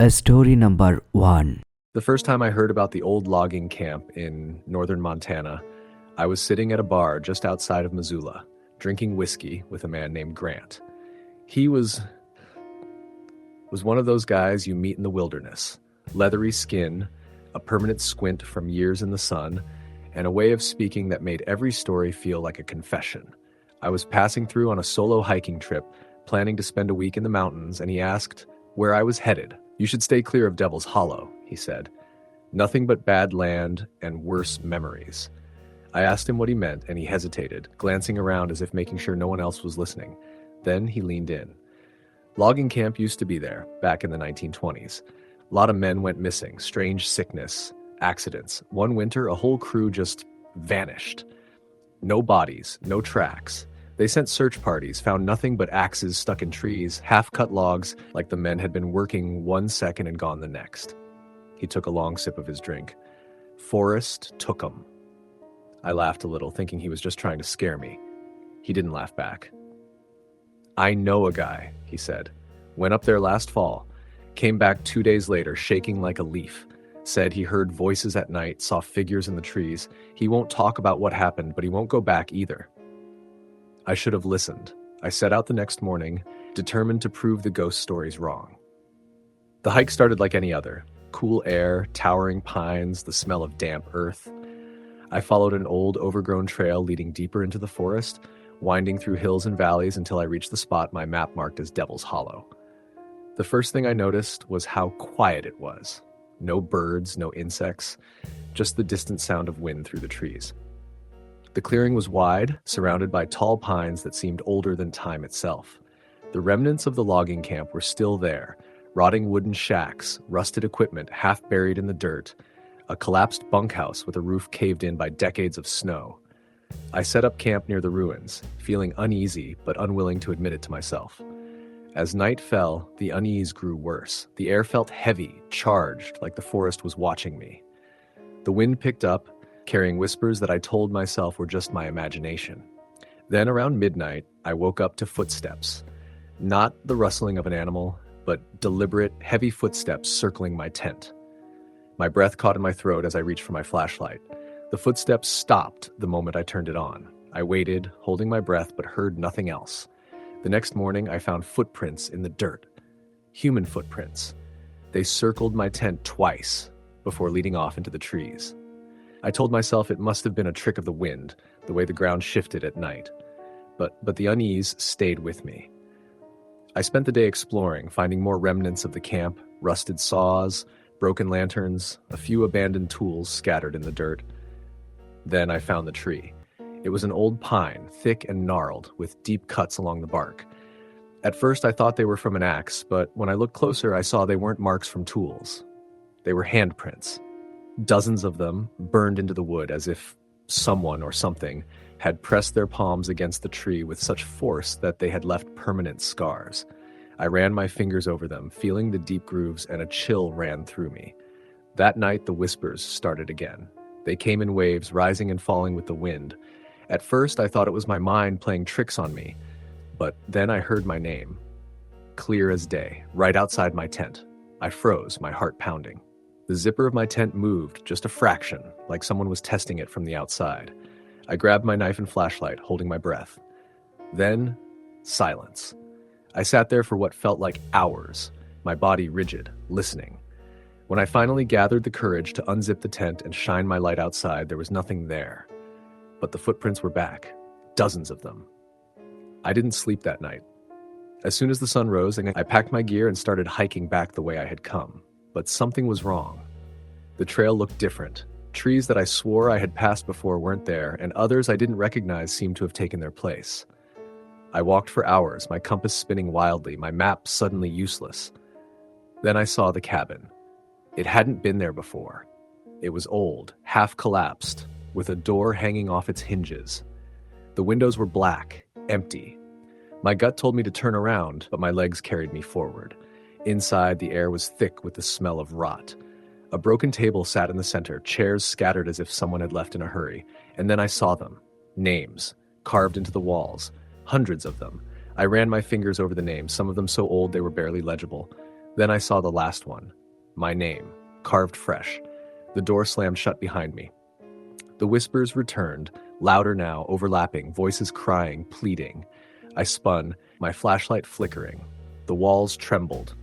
Story number 1. The first time I heard about the old logging camp in northern Montana, I was sitting at a bar just outside of Missoula, drinking whiskey with a man named Grant. He was one of those guys you meet in the wilderness. Leathery skin, a permanent squint from years in the sun, and a way of speaking that made every story feel like a confession. I was passing through on a solo hiking trip, planning to spend a week in the mountains, and he asked where I was headed. "You should stay clear of Devil's Hollow," he said. "Nothing but bad land and worse memories." I asked him what he meant, and he hesitated, glancing around as if making sure no one else was listening. Then he leaned in. Logging camp used to be there, back in the 1920s. A lot of men went missing, strange sickness, accidents. One winter, a whole crew just vanished. No bodies, no tracks. They sent search parties, found nothing but axes stuck in trees, half-cut logs, like the men had been working one second and gone the next. He took a long sip of his drink. "Forrest took 'em." I laughed a little, thinking he was just trying to scare me. He didn't laugh back. "I know a guy," he said. "Went up there last fall. Came back 2 days later, shaking like a leaf. Said he heard voices at night, saw figures in the trees. He won't talk about what happened, but he won't go back either." I should have listened. I set out the next morning, determined to prove the ghost stories wrong. The hike started like any other. Cool air, towering pines, the smell of damp earth. I followed an old, overgrown trail leading deeper into the forest, winding through hills and valleys until I reached the spot my map marked as Devil's Hollow. The first thing I noticed was how quiet it was. No birds, no insects, just the distant sound of wind through the trees. The clearing was wide, surrounded by tall pines that seemed older than time itself. The remnants of the logging camp were still there, rotting wooden shacks, rusted equipment half buried in the dirt, a collapsed bunkhouse with a roof caved in by decades of snow. I set up camp near the ruins, feeling uneasy but unwilling to admit it to myself. As night fell, the unease grew worse. The air felt heavy, charged, like the forest was watching me. The wind picked up, carrying whispers that I told myself were just my imagination. Then around midnight, I woke up to footsteps. Not the rustling of an animal, but deliberate, heavy footsteps circling my tent. My breath caught in my throat as I reached for my flashlight. The footsteps stopped the moment I turned it on. I waited, holding my breath, but heard nothing else. The next morning, I found footprints in the dirt. Human footprints. They circled my tent twice before leading off into the trees. I told myself it must have been a trick of the wind, the way the ground shifted at night. But the unease stayed with me. I spent the day exploring, finding more remnants of the camp, rusted saws, broken lanterns, a few abandoned tools scattered in the dirt. Then I found the tree. It was an old pine, thick and gnarled, with deep cuts along the bark. At first I thought they were from an axe, but when I looked closer I saw they weren't marks from tools. They were handprints. Dozens of them burned into the wood as if someone or something had pressed their palms against the tree with such force that they had left permanent scars. I ran my fingers over them, feeling the deep grooves, and a chill ran through me. That night the whispers started again. They came in waves, rising and falling with the wind. At first I thought it was my mind playing tricks on me, but then I heard my name. Clear as day, right outside my tent. I froze, my heart pounding. The zipper of my tent moved, just a fraction, like someone was testing it from the outside. I grabbed my knife and flashlight, holding my breath. Then, silence. I sat there for what felt like hours, my body rigid, listening. When I finally gathered the courage to unzip the tent and shine my light outside, there was nothing there. But the footprints were back, dozens of them. I didn't sleep that night. As soon as the sun rose, I packed my gear and started hiking back the way I had come. But something was wrong. The trail looked different. Trees that I swore I had passed before weren't there, and others I didn't recognize seemed to have taken their place. I walked for hours, my compass spinning wildly, my map suddenly useless. Then I saw the cabin. It hadn't been there before. It was old, half collapsed, with a door hanging off its hinges. The windows were black, empty. My gut told me to turn around, but my legs carried me forward. Inside, the air was thick with the smell of rot. A broken table sat in the center, chairs scattered as if someone had left in a hurry. And then I saw them. Names, carved into the walls. Hundreds of them. I ran my fingers over the names, some of them so old they were barely legible. Then I saw the last one. My name, carved fresh. The door slammed shut behind me. The whispers returned, louder now, overlapping, voices crying, pleading. I spun, my flashlight flickering. The walls trembled.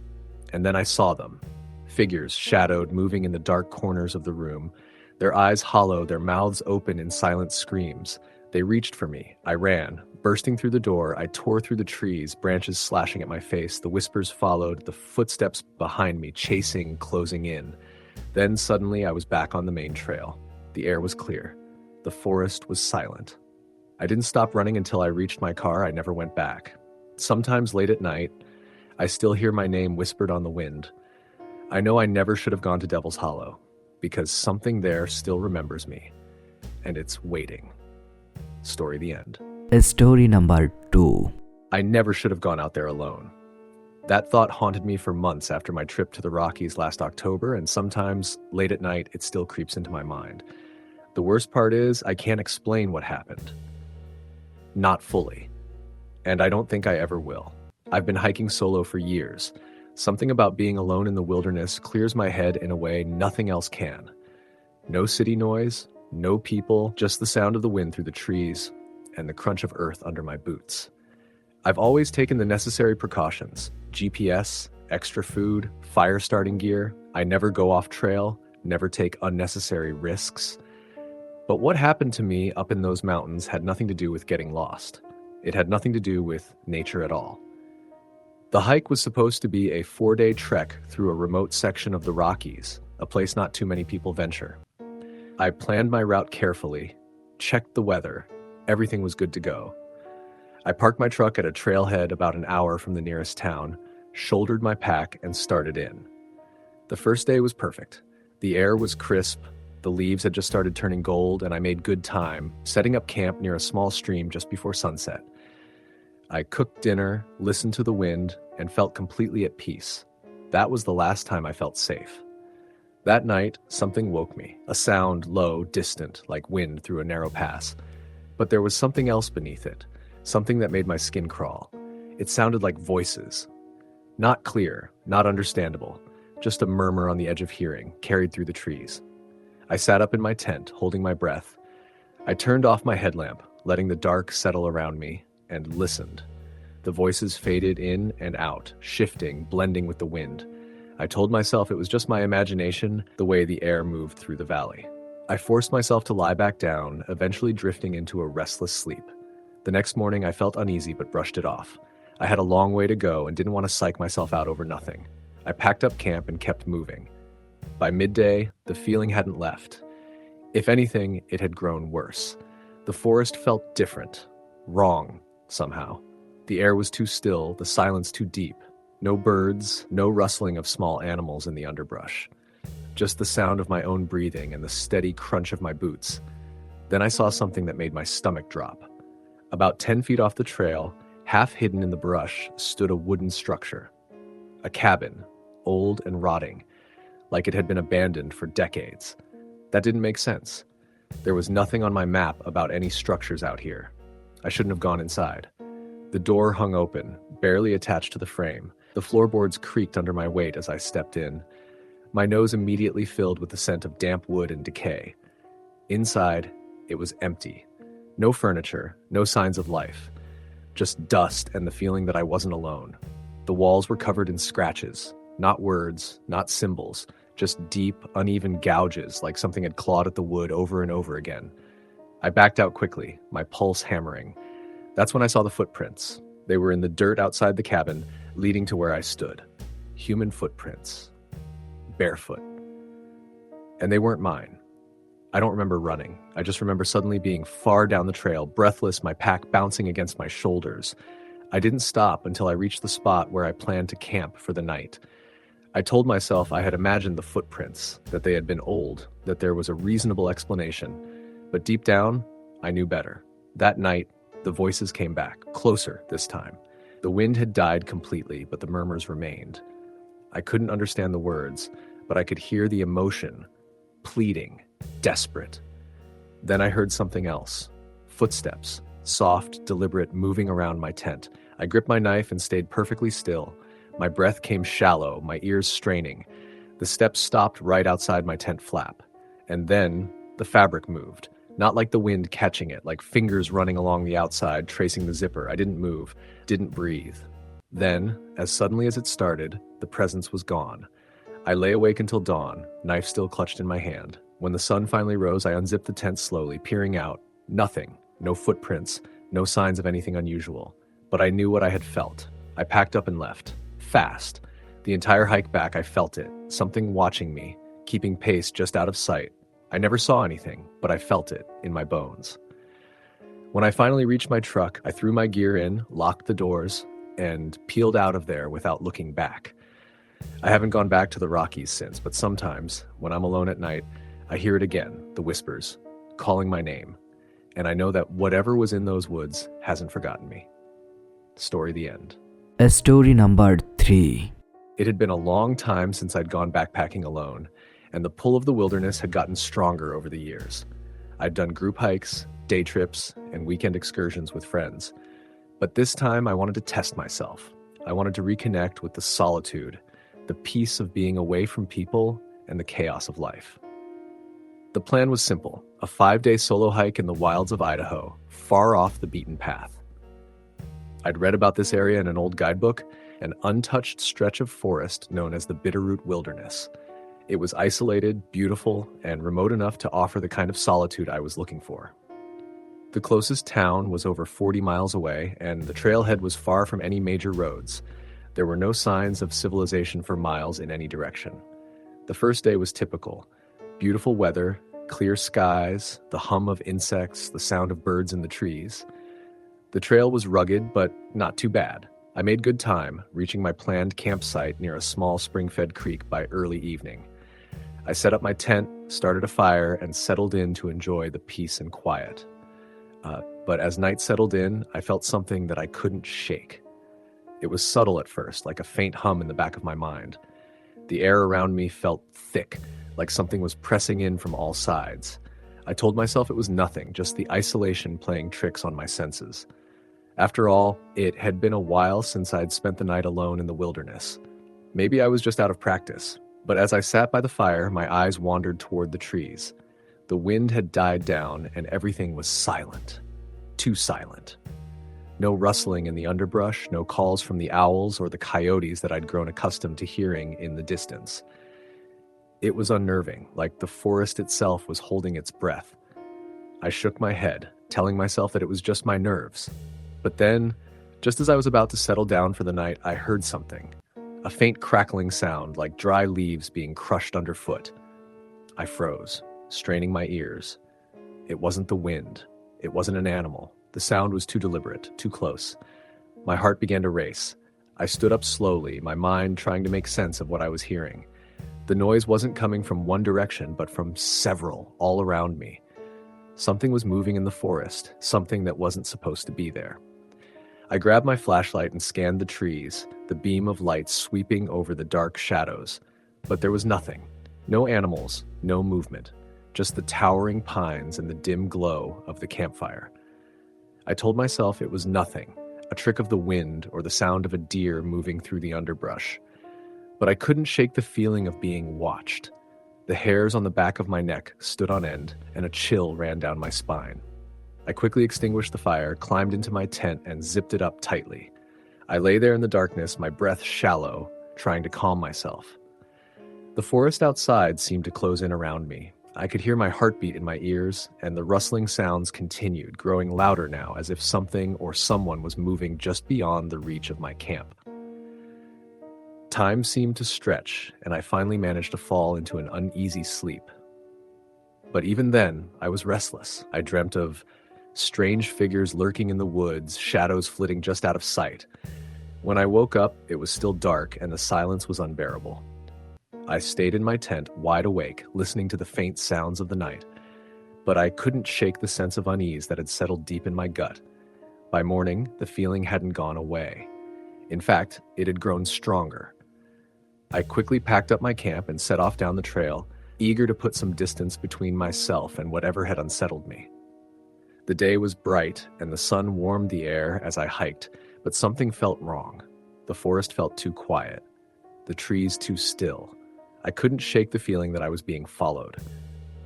And then I saw them. Figures shadowed, moving in the dark corners of the room. Their eyes hollow, their mouths open in silent screams. They reached for me. I ran. Bursting through the door, I tore through the trees, branches slashing at my face. The whispers followed, the footsteps behind me, chasing, closing in. Then suddenly I was back on the main trail. The air was clear. The forest was silent. I didn't stop running until I reached my car. I never went back. Sometimes late at night, I still hear my name whispered on the wind. I know I never should have gone to Devil's Hollow, because something there still remembers me, and it's waiting. Story the end. Story number 2. I never should have gone out there alone. That thought haunted me for months after my trip to the Rockies last October, and sometimes late at night it still creeps into my mind. The worst part is I can't explain what happened. Not fully. And I don't think I ever will. I've been hiking solo for years. Something about being alone in the wilderness clears my head in a way nothing else can. No city noise, no people, just the sound of the wind through the trees and the crunch of earth under my boots. I've always taken the necessary precautions. GPS, extra food, fire starting gear. I never go off trail, never take unnecessary risks. But what happened to me up in those mountains had nothing to do with getting lost. It had nothing to do with nature at all. The hike was supposed to be a 4-day trek through a remote section of the Rockies, a place not too many people venture. I planned my route carefully, checked the weather. Everything was good to go. I parked my truck at a trailhead about an hour from the nearest town, shouldered my pack, and started in. The first day was perfect. The air was crisp, the leaves had just started turning gold, and I made good time, setting up camp near a small stream just before sunset. I cooked dinner, listened to the wind, and felt completely at peace. That was the last time I felt safe. That night, something woke me, a sound low, distant, like wind through a narrow pass. But there was something else beneath it, something that made my skin crawl. It sounded like voices. Not clear, not understandable, just a murmur on the edge of hearing, carried through the trees. I sat up in my tent, holding my breath. I turned off my headlamp, letting the dark settle around me, and listened. The voices faded in and out, shifting, blending with the wind. I told myself it was just my imagination, the way the air moved through the valley. I forced myself to lie back down, eventually drifting into a restless sleep. The next morning I felt uneasy but brushed it off. I had a long way to go and didn't want to psych myself out over nothing. I packed up camp and kept moving. By midday, the feeling hadn't left. If anything, it had grown worse. The forest felt different, wrong, somehow. The air was too still, the silence too deep. No birds, no rustling of small animals in the underbrush. Just the sound of my own breathing and the steady crunch of my boots. Then I saw something that made my stomach drop. About 10 feet off the trail, half hidden in the brush, stood a wooden structure. A cabin, old and rotting, like it had been abandoned for decades. That didn't make sense. There was nothing on my map about any structures out here. I shouldn't have gone inside. The door hung open, barely attached to the frame. The floorboards creaked under my weight as I stepped in. My nose immediately filled with the scent of damp wood and decay. Inside, it was empty. No furniture, no signs of life. Just dust and the feeling that I wasn't alone. The walls were covered in scratches. Not words, not symbols, just deep, uneven gouges like something had clawed at the wood over and over again. I backed out quickly, my pulse hammering. That's when I saw the footprints. They were in the dirt outside the cabin, leading to where I stood. Human footprints. Barefoot. And they weren't mine. I don't remember running. I just remember suddenly being far down the trail, breathless, my pack bouncing against my shoulders. I didn't stop until I reached the spot where I planned to camp for the night. I told myself I had imagined the footprints, that they had been old, that there was a reasonable explanation. But deep down, I knew better. That night, the voices came back, closer this time. The wind had died completely, but the murmurs remained. I couldn't understand the words, but I could hear the emotion, pleading, desperate. Then I heard something else. Footsteps, soft, deliberate, moving around my tent. I gripped my knife and stayed perfectly still. My breath came shallow, my ears straining. The steps stopped right outside my tent flap. And then the fabric moved. Not like the wind catching it, like fingers running along the outside, tracing the zipper. I didn't move, didn't breathe. Then, as suddenly as it started, the presence was gone. I lay awake until dawn, knife still clutched in my hand. When the sun finally rose, I unzipped the tent slowly, peering out. Nothing, no footprints, no signs of anything unusual. But I knew what I had felt. I packed up and left. Fast. The entire hike back, I felt it. Something watching me, keeping pace just out of sight. I never saw anything, but I felt it in my bones. When I finally reached my truck, I threw my gear in, locked the doors, and peeled out of there without looking back. I haven't gone back to the Rockies since, but sometimes, when I'm alone at night, I hear it again, the whispers, calling my name. And I know that whatever was in those woods hasn't forgotten me. Story the end. Story number 3. It had been a long time since I'd gone backpacking alone, and the pull of the wilderness had gotten stronger over the years. I'd done group hikes, day trips, and weekend excursions with friends. But this time I wanted to test myself. I wanted to reconnect with the solitude, the peace of being away from people, and the chaos of life. The plan was simple, a 5-day solo hike in the wilds of Idaho, far off the beaten path. I'd read about this area in an old guidebook, an untouched stretch of forest known as the Bitterroot Wilderness. It was isolated, beautiful, and remote enough to offer the kind of solitude I was looking for. The closest town was over 40 miles away, and the trailhead was far from any major roads. There were no signs of civilization for miles in any direction. The first day was typical. Beautiful weather, clear skies, the hum of insects, the sound of birds in the trees. The trail was rugged, but not too bad. I made good time, reaching my planned campsite near a small spring-fed creek by early evening. I set up my tent, started a fire, and settled in to enjoy the peace and quiet. But as night settled in, I felt something that I couldn't shake. It was subtle at first, like a faint hum in the back of my mind. The air around me felt thick, like something was pressing in from all sides. I told myself it was nothing, just the isolation playing tricks on my senses. After all, it had been a while since I'd spent the night alone in the wilderness. Maybe I was just out of practice. But as I sat by the fire, my eyes wandered toward the trees. The wind had died down, and everything was silent. Too silent. No rustling in the underbrush, no calls from the owls or the coyotes that I'd grown accustomed to hearing in the distance. It was unnerving, like the forest itself was holding its breath. I shook my head, telling myself that it was just my nerves. But then, just as I was about to settle down for the night, I heard something. A faint crackling sound, like dry leaves being crushed underfoot. I froze, straining my ears. It wasn't the wind. It wasn't an animal. The sound was too deliberate, too close. My heart began to race. I stood up slowly, my mind trying to make sense of what I was hearing. The noise wasn't coming from one direction, but from several, all around me. Something was moving in the forest, something that wasn't supposed to be there. I grabbed my flashlight and scanned the trees, the beam of light sweeping over the dark shadows. But there was nothing. No animals, no movement. Just the towering pines and the dim glow of the campfire. I told myself it was nothing, a trick of the wind or the sound of a deer moving through the underbrush. But I couldn't shake the feeling of being watched. The hairs on the back of my neck stood on end, and a chill ran down my spine. I quickly extinguished the fire, climbed into my tent, and zipped it up tightly. I lay there in the darkness, my breath shallow, trying to calm myself. The forest outside seemed to close in around me. I could hear my heartbeat in my ears, and the rustling sounds continued, growing louder now, as if something or someone was moving just beyond the reach of my camp. Time seemed to stretch, and I finally managed to fall into an uneasy sleep. But even then, I was restless. I dreamt of strange figures lurking in the woods, shadows flitting just out of sight. When I woke up, it was still dark, and the silence was unbearable. I stayed in my tent, wide awake, listening to the faint sounds of the night. But I couldn't shake the sense of unease that had settled deep in my gut. By morning, the feeling hadn't gone away. In fact, it had grown stronger. I quickly packed up my camp and set off down the trail, eager to put some distance between myself and whatever had unsettled me. The day was bright, and the sun warmed the air as I hiked, but something felt wrong. The forest felt too quiet, the trees too still. I couldn't shake the feeling that I was being followed.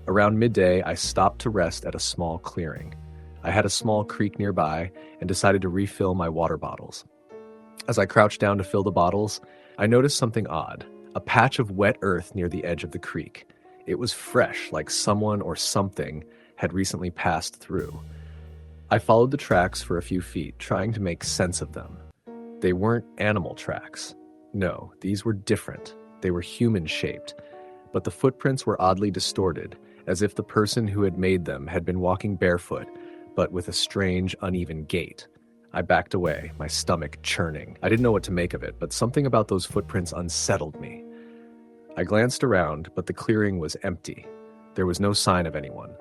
Around midday, I stopped to rest at a small clearing. I had a small creek nearby and decided to refill my water bottles. As I crouched down to fill the bottles, I noticed something odd, a patch of wet earth near the edge of the creek. It was fresh, like someone or something had recently passed through. I followed the tracks for a few feet, trying to make sense of them. They weren't animal tracks. No, these were different. They were human-shaped, but the footprints were oddly distorted, as if the person who had made them had been walking barefoot, but with a strange, uneven gait. I backed away, my stomach churning. I didn't know what to make of it, but something about those footprints unsettled me. I glanced around, but the clearing was empty. There was no sign of anyone.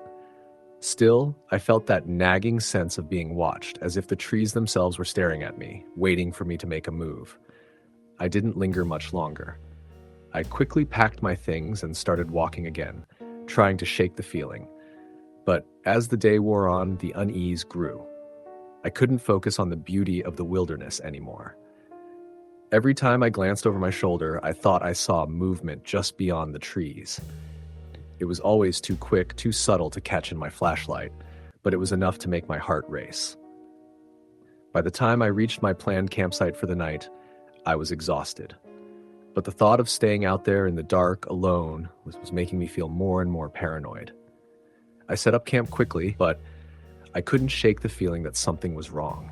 Still, I felt that nagging sense of being watched, as if the trees themselves were staring at me, waiting for me to make a move. I didn't linger much longer. I quickly packed my things and started walking again, trying to shake the feeling. But as the day wore on, the unease grew. I couldn't focus on the beauty of the wilderness anymore. Every time I glanced over my shoulder, I thought I saw movement just beyond the trees. It was always too quick, too subtle to catch in my flashlight, but it was enough to make my heart race. By the time I reached my planned campsite for the night, I was exhausted. But the thought of staying out there in the dark, alone, was making me feel more and more paranoid. I set up camp quickly, but I couldn't shake the feeling that something was wrong.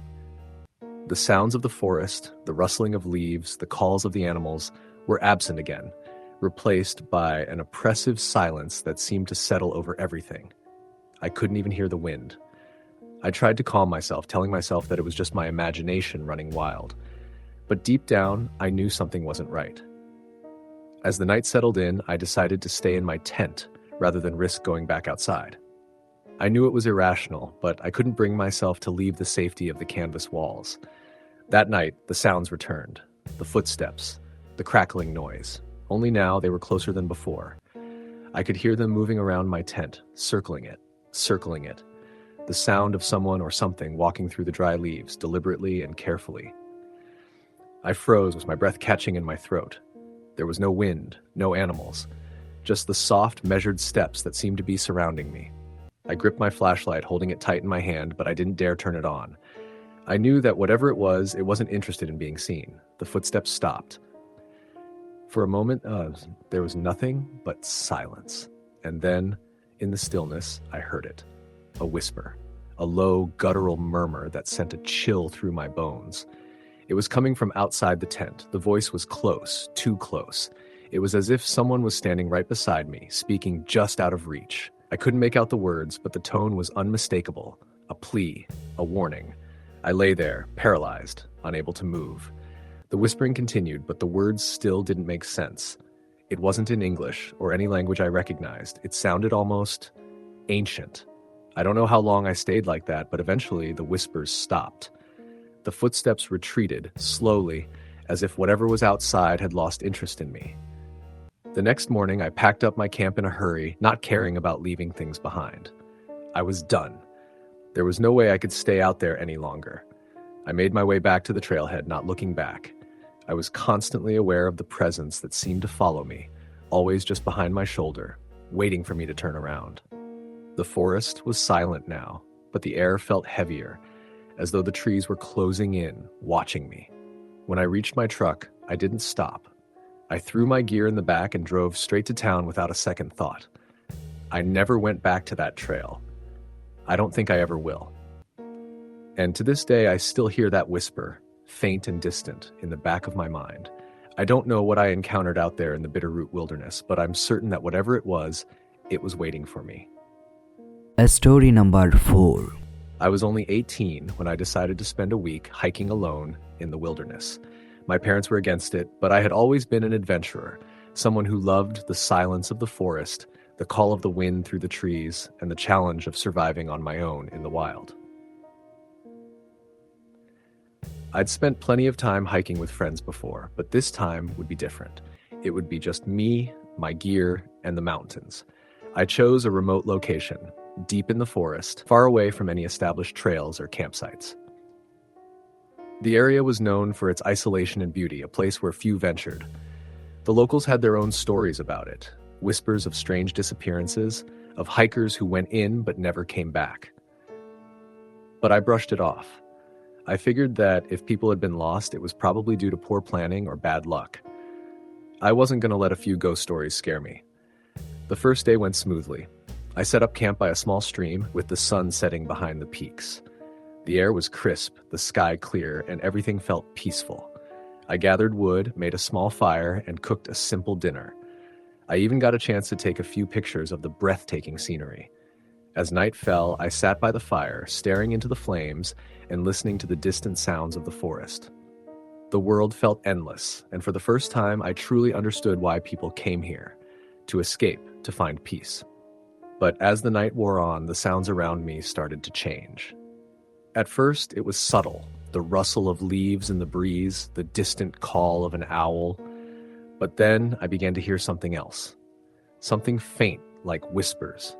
The sounds of the forest, the rustling of leaves, the calls of the animals were absent again, replaced by an oppressive silence that seemed to settle over everything. I couldn't even hear the wind. I tried to calm myself, telling myself that it was just my imagination running wild. But deep down, I knew something wasn't right. As the night settled in, I decided to stay in my tent rather than risk going back outside. I knew it was irrational, but I couldn't bring myself to leave the safety of the canvas walls. That night, the sounds returned. The footsteps, the crackling noise. Only now they were closer than before. I could hear them moving around my tent, circling it. The sound of someone or something walking through the dry leaves, deliberately and carefully. I froze with my breath catching in my throat. There was no wind, no animals, just the soft, measured steps that seemed to be surrounding me. I gripped my flashlight, holding it tight in my hand, but I didn't dare turn it on. I knew that whatever it wasn't interested in being seen. The footsteps stopped. For a moment, there was nothing but silence. And then, in the stillness, I heard it. A whisper. A low, guttural murmur that sent a chill through my bones. It was coming from outside the tent. The voice was close, too close. It was as if someone was standing right beside me, speaking just out of reach. I couldn't make out the words, but the tone was unmistakable. A plea, a warning. I lay there, paralyzed, unable to move. The whispering continued, but the words still didn't make sense. It wasn't in English or any language I recognized. It sounded almost ancient. I don't know how long I stayed like that, but eventually the whispers stopped. The footsteps retreated, slowly, as if whatever was outside had lost interest in me. The next morning, I packed up my camp in a hurry, not caring about leaving things behind. I was done. There was no way I could stay out there any longer. I made my way back to the trailhead, not looking back. I was constantly aware of the presence that seemed to follow me, always just behind my shoulder, waiting for me to turn around. The forest was silent now, but the air felt heavier, as though the trees were closing in, watching me. When I reached my truck, I didn't stop. I threw my gear in the back and drove straight to town without a second thought. I never went back to that trail. I don't think I ever will. And to this day, I still hear that whisper, faint and distant, in the back of my mind. I don't know what I encountered out there in the Bitterroot Wilderness, but I'm certain that whatever it was waiting for me. Story number 4. I was only 18 when I decided to spend a week hiking alone in the wilderness. My parents were against it, but I had always been an adventurer, someone who loved the silence of the forest, the call of the wind through the trees, and the challenge of surviving on my own in the wild. I'd spent plenty of time hiking with friends before, but this time would be different. It would be just me, my gear, and the mountains. I chose a remote location, deep in the forest, far away from any established trails or campsites. The area was known for its isolation and beauty, a place where few ventured. The locals had their own stories about it, whispers of strange disappearances, of hikers who went in but never came back. But I brushed it off. I figured that if people had been lost, it was probably due to poor planning or bad luck. I wasn't going to let a few ghost stories scare me. The first day went smoothly. I set up camp by a small stream with the sun setting behind the peaks. The air was crisp, the sky clear, and everything felt peaceful. I gathered wood, made a small fire, and cooked a simple dinner. I even got a chance to take a few pictures of the breathtaking scenery. As night fell, I sat by the fire, staring into the flames and listening to the distant sounds of the forest. The world felt endless, and for the first time, I truly understood why people came here: to escape, to find peace. But as the night wore on, the sounds around me started to change. At first, it was subtle, the rustle of leaves in the breeze, the distant call of an owl. But then I began to hear something else. Something faint, like whispers.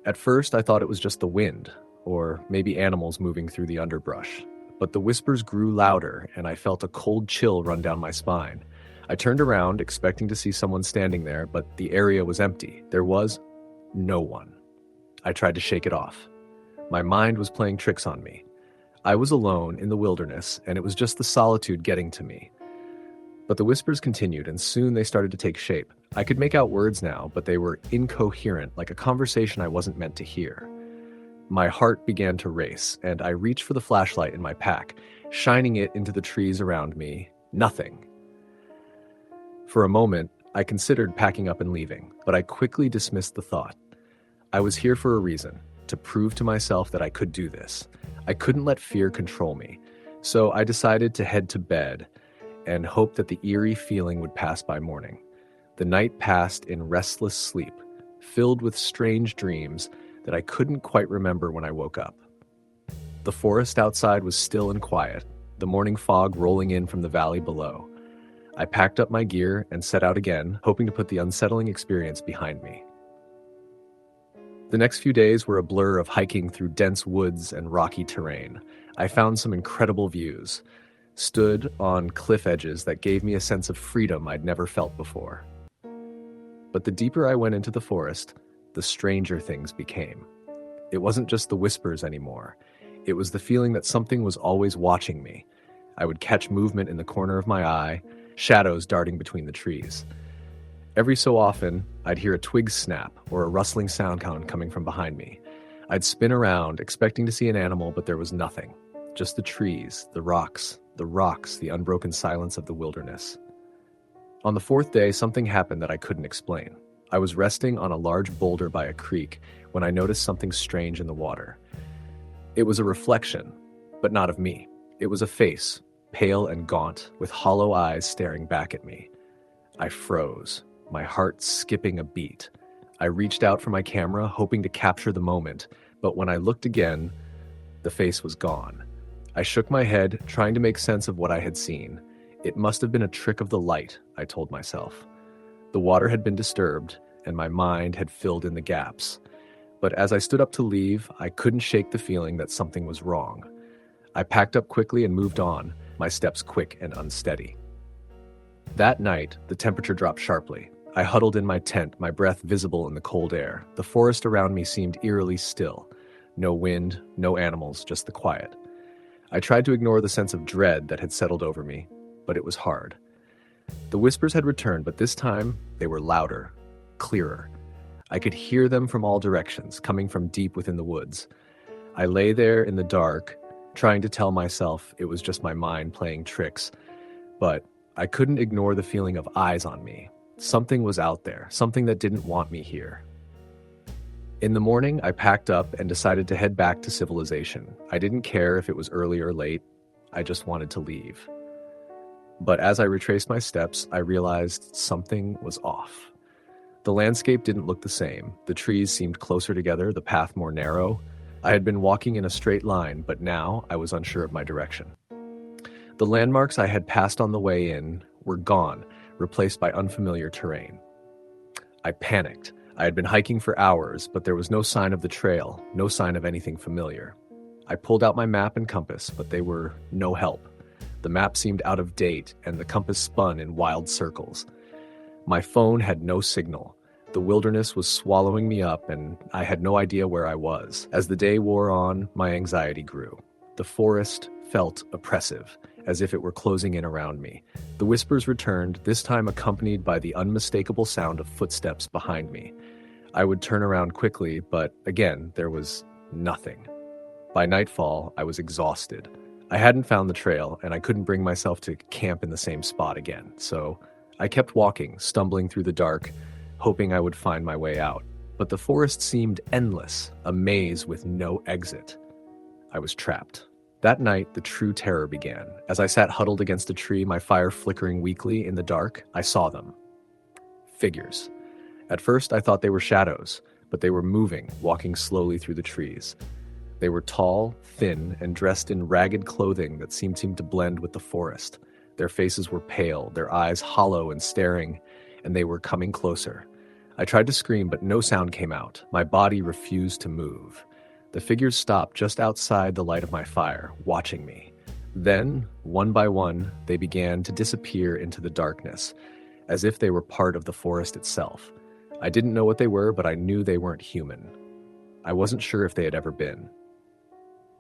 At first, I thought it was just the wind, or maybe animals moving through the underbrush. But the whispers grew louder, and I felt a cold chill run down my spine. I turned around, expecting to see someone standing there, but the area was empty. There was no one. I tried to shake it off. My mind was playing tricks on me. I was alone in the wilderness, and it was just the solitude getting to me. But the whispers continued, and soon they started to take shape. I could make out words now, but they were incoherent, like a conversation I wasn't meant to hear. My heart began to race, and I reached for the flashlight in my pack, shining it into the trees around me. Nothing. For a moment, I considered packing up and leaving, but I quickly dismissed the thought. I was here for a reason, to prove to myself that I could do this. I couldn't let fear control me, so I decided to head to bed and hope that the eerie feeling would pass by morning. The night passed in restless sleep, filled with strange dreams that I couldn't quite remember when I woke up. The forest outside was still and quiet, the morning fog rolling in from the valley below. I packed up my gear and set out again, hoping to put the unsettling experience behind me. The next few days were a blur of hiking through dense woods and rocky terrain. I found some incredible views, stood on cliff edges that gave me a sense of freedom I'd never felt before. But the deeper I went into the forest, the stranger things became. It wasn't just the whispers anymore. It was the feeling that something was always watching me. I would catch movement in the corner of my eye, shadows darting between the trees. Every so often, I'd hear a twig snap or a rustling sound coming from behind me. I'd spin around, expecting to see an animal, but there was nothing. Just the trees, the rocks, the unbroken silence of the wilderness. On the fourth day, something happened that I couldn't explain. I was resting on a large boulder by a creek when I noticed something strange in the water. It was a reflection, but not of me. It was a face, pale and gaunt, with hollow eyes staring back at me. I froze, my heart skipping a beat. I reached out for my camera, hoping to capture the moment, but when I looked again, the face was gone. I shook my head, trying to make sense of what I had seen. It must have been a trick of the light, I told myself. The water had been disturbed, and my mind had filled in the gaps. But as I stood up to leave, I couldn't shake the feeling that something was wrong. I packed up quickly and moved on, my steps quick and unsteady. That night, the temperature dropped sharply. I huddled in my tent, my breath visible in the cold air. The forest around me seemed eerily still. No wind, no animals, just the quiet. I tried to ignore the sense of dread that had settled over me, but it was hard. The whispers had returned, but this time they were louder, clearer. I could hear them from all directions, coming from deep within the woods. I lay there in the dark, trying to tell myself it was just my mind playing tricks, but I couldn't ignore the feeling of eyes on me. Something was out there, something that didn't want me here. In the morning, I packed up and decided to head back to civilization. I didn't care if it was early or late. I just wanted to leave. But as I retraced my steps, I realized something was off. The landscape didn't look the same. The trees seemed closer together, the path more narrow. I had been walking in a straight line, but now I was unsure of my direction. The landmarks I had passed on the way in were gone, replaced by unfamiliar terrain. I panicked. I had been hiking for hours, but there was no sign of the trail, no sign of anything familiar. I pulled out my map and compass, but they were no help. The map seemed out of date, and the compass spun in wild circles. My phone had no signal. The wilderness was swallowing me up, and I had no idea where I was. As the day wore on, my anxiety grew. The forest felt oppressive, as if it were closing in around me. The whispers returned, this time accompanied by the unmistakable sound of footsteps behind me. I would turn around quickly, but again, there was nothing. By nightfall, I was exhausted. I hadn't found the trail, and I couldn't bring myself to camp in the same spot again, so I kept walking, stumbling through the dark, hoping I would find my way out. But the forest seemed endless, a maze with no exit. I was trapped. That night, the true terror began. As I sat huddled against a tree, my fire flickering weakly in the dark, I saw them. Figures. At first, I thought they were shadows, but they were moving, walking slowly through the trees. They were tall, thin, and dressed in ragged clothing that seemed to blend with the forest. Their faces were pale, their eyes hollow and staring, and they were coming closer. I tried to scream, but no sound came out. My body refused to move. The figures stopped just outside the light of my fire, watching me. Then, one by one, they began to disappear into the darkness, as if they were part of the forest itself. I didn't know what they were, but I knew they weren't human. I wasn't sure if they had ever been.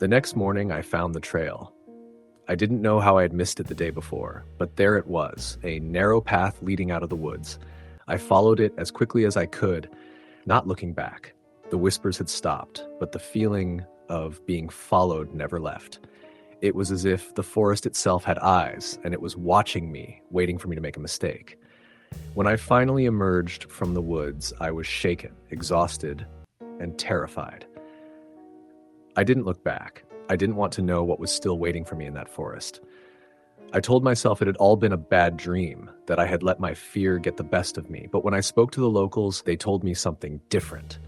The next morning, I found the trail. I didn't know how I had missed it the day before, but there it was, a narrow path leading out of the woods. I followed it as quickly as I could, not looking back. The whispers had stopped, but the feeling of being followed never left. It was as if the forest itself had eyes, and it was watching me, waiting for me to make a mistake. When I finally emerged from the woods, I was shaken, exhausted, and terrified. I didn't look back. I didn't want to know what was still waiting for me in that forest. I told myself it had all been a bad dream, that I had let my fear get the best of me. But when I spoke to the locals, they told me something different.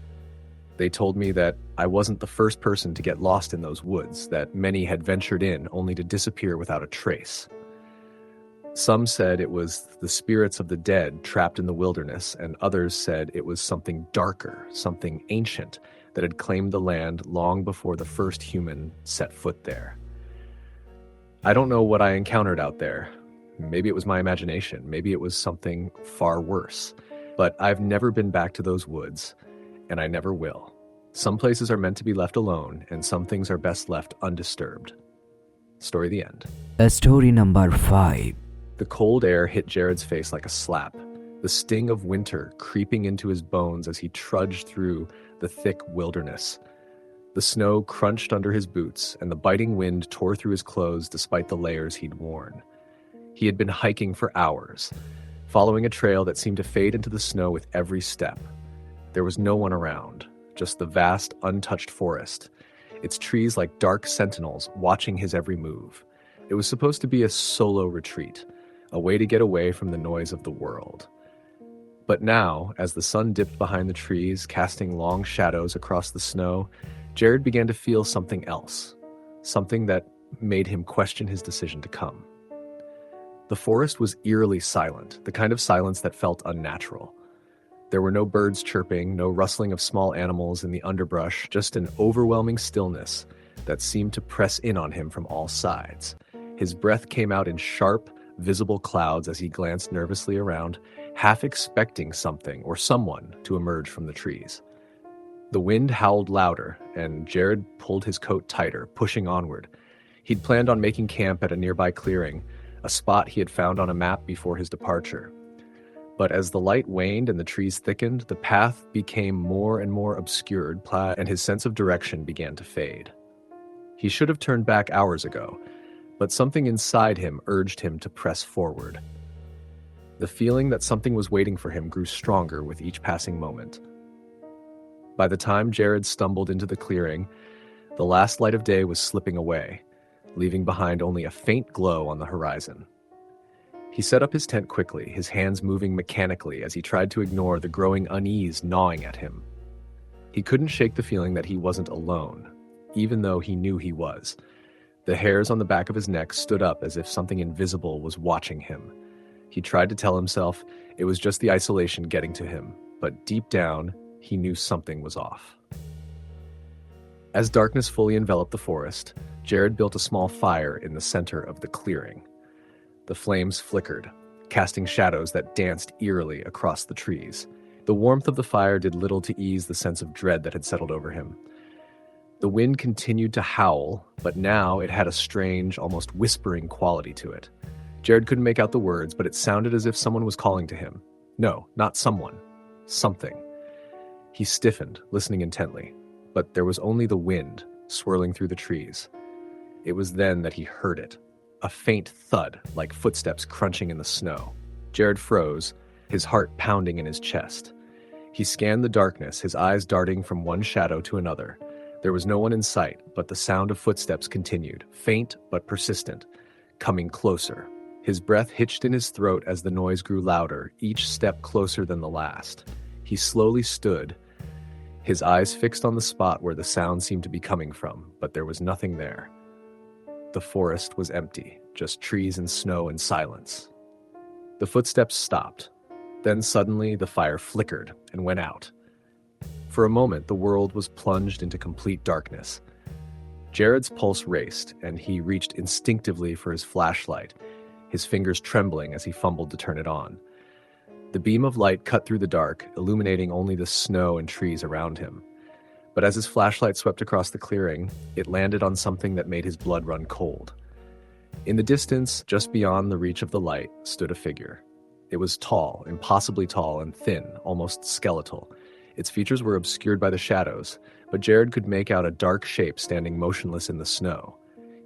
They told me that I wasn't the first person to get lost in those woods, that many had ventured in only to disappear without a trace. Some said it was the spirits of the dead trapped in the wilderness, and others said it was something darker, something ancient that had claimed the land long before the first human set foot there. I don't know what I encountered out there. Maybe it was my imagination. Maybe it was something far worse. But I've never been back to those woods, and I never will. Some places are meant to be left alone, and some things are best left undisturbed. Story the end. Story number 5. The cold air hit Jared's face like a slap, the sting of winter creeping into his bones as he trudged through the thick wilderness. The snow crunched under his boots, and the biting wind tore through his clothes despite the layers he'd worn. He had been hiking for hours, following a trail that seemed to fade into the snow with every step. There was no one around, just the vast, untouched forest, its trees like dark sentinels watching his every move. It was supposed to be a solo retreat, a way to get away from the noise of the world. But now, as the sun dipped behind the trees, casting long shadows across the snow, Jared began to feel something else, something that made him question his decision to come. The forest was eerily silent, the kind of silence that felt unnatural. There were no birds chirping, no rustling of small animals in the underbrush, just an overwhelming stillness that seemed to press in on him from all sides. His breath came out in sharp, visible clouds as he glanced nervously around, half expecting something or someone to emerge from the trees. The wind howled louder, and Jared pulled his coat tighter, pushing onward. He'd planned on making camp at a nearby clearing, a spot he had found on a map before his departure. But as the light waned and the trees thickened, the path became more and more obscured, and his sense of direction began to fade. He should have turned back hours ago, but something inside him urged him to press forward. The feeling that something was waiting for him grew stronger with each passing moment. By the time Jared stumbled into the clearing, the last light of day was slipping away, leaving behind only a faint glow on the horizon. He set up his tent quickly, his hands moving mechanically as he tried to ignore the growing unease gnawing at him. He couldn't shake the feeling that he wasn't alone, even though he knew he was. The hairs on the back of his neck stood up as if something invisible was watching him. He tried to tell himself it was just the isolation getting to him, but deep down, he knew something was off. As darkness fully enveloped the forest, Jared built a small fire in the center of the clearing. The flames flickered, casting shadows that danced eerily across the trees. The warmth of the fire did little to ease the sense of dread that had settled over him. The wind continued to howl, but now it had a strange, almost whispering quality to it. Jared couldn't make out the words, but it sounded as if someone was calling to him. No, not someone. Something. He stiffened, listening intently, but there was only the wind swirling through the trees. It was then that he heard it. A faint thud, like footsteps crunching in the snow. Jared froze, his heart pounding in his chest. He scanned the darkness, his eyes darting from one shadow to another. There was no one in sight, but the sound of footsteps continued, faint but persistent, coming closer. His breath hitched in his throat as the noise grew louder, each step closer than the last. He slowly stood, his eyes fixed on the spot where the sound seemed to be coming from, but there was nothing there. The forest was empty, just trees and snow and silence. The footsteps stopped. Then suddenly the fire flickered and went out. For a moment, the world was plunged into complete darkness. Jared's pulse raced, and he reached instinctively for his flashlight, his fingers trembling as he fumbled to turn it on. The beam of light cut through the dark, illuminating only the snow and trees around him. But as his flashlight swept across the clearing, it landed on something that made his blood run cold. In the distance, just beyond the reach of the light, stood a figure. It was tall, impossibly tall and thin, almost skeletal. Its features were obscured by the shadows, but Jared could make out a dark shape standing motionless in the snow.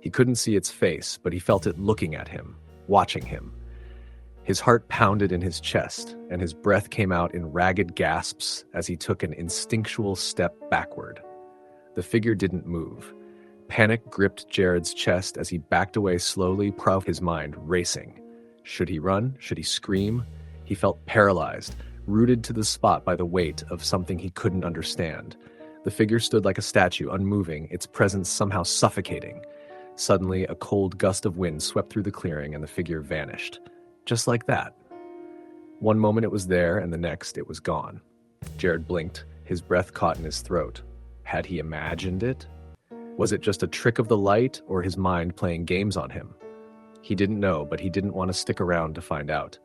He couldn't see its face, but he felt it looking at him, watching him. His heart pounded in his chest, and his breath came out in ragged gasps as he took an instinctual step backward. The figure didn't move. Panic gripped Jared's chest as he backed away slowly, his mind racing. Should he run? Should he scream? He felt paralyzed, rooted to the spot by the weight of something he couldn't understand. The figure stood like a statue, unmoving, its presence somehow suffocating. Suddenly, a cold gust of wind swept through the clearing and the figure vanished. Just like that. One moment it was there, and the next it was gone. Jared blinked, his breath caught in his throat. Had he imagined it? Was it just a trick of the light, or his mind playing games on him? He didn't know, but he didn't want to stick around to find out.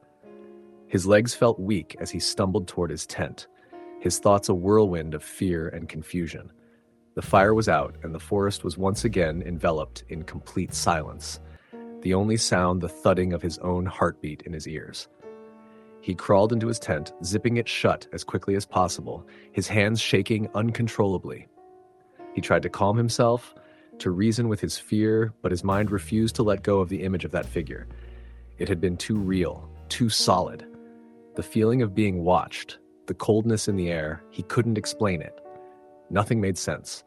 His legs felt weak as he stumbled toward his tent, his thoughts a whirlwind of fear and confusion. The fire was out, and the forest was once again enveloped in complete silence. The only sound the thudding of his own heartbeat in his ears. He crawled into his tent, zipping it shut as quickly as possible, his hands shaking uncontrollably. He tried to calm himself, to reason with his fear, but his mind refused to let go of the image of that figure. It had been too real, too solid. The feeling of being watched, the coldness in the air, he couldn't explain it. Nothing made sense.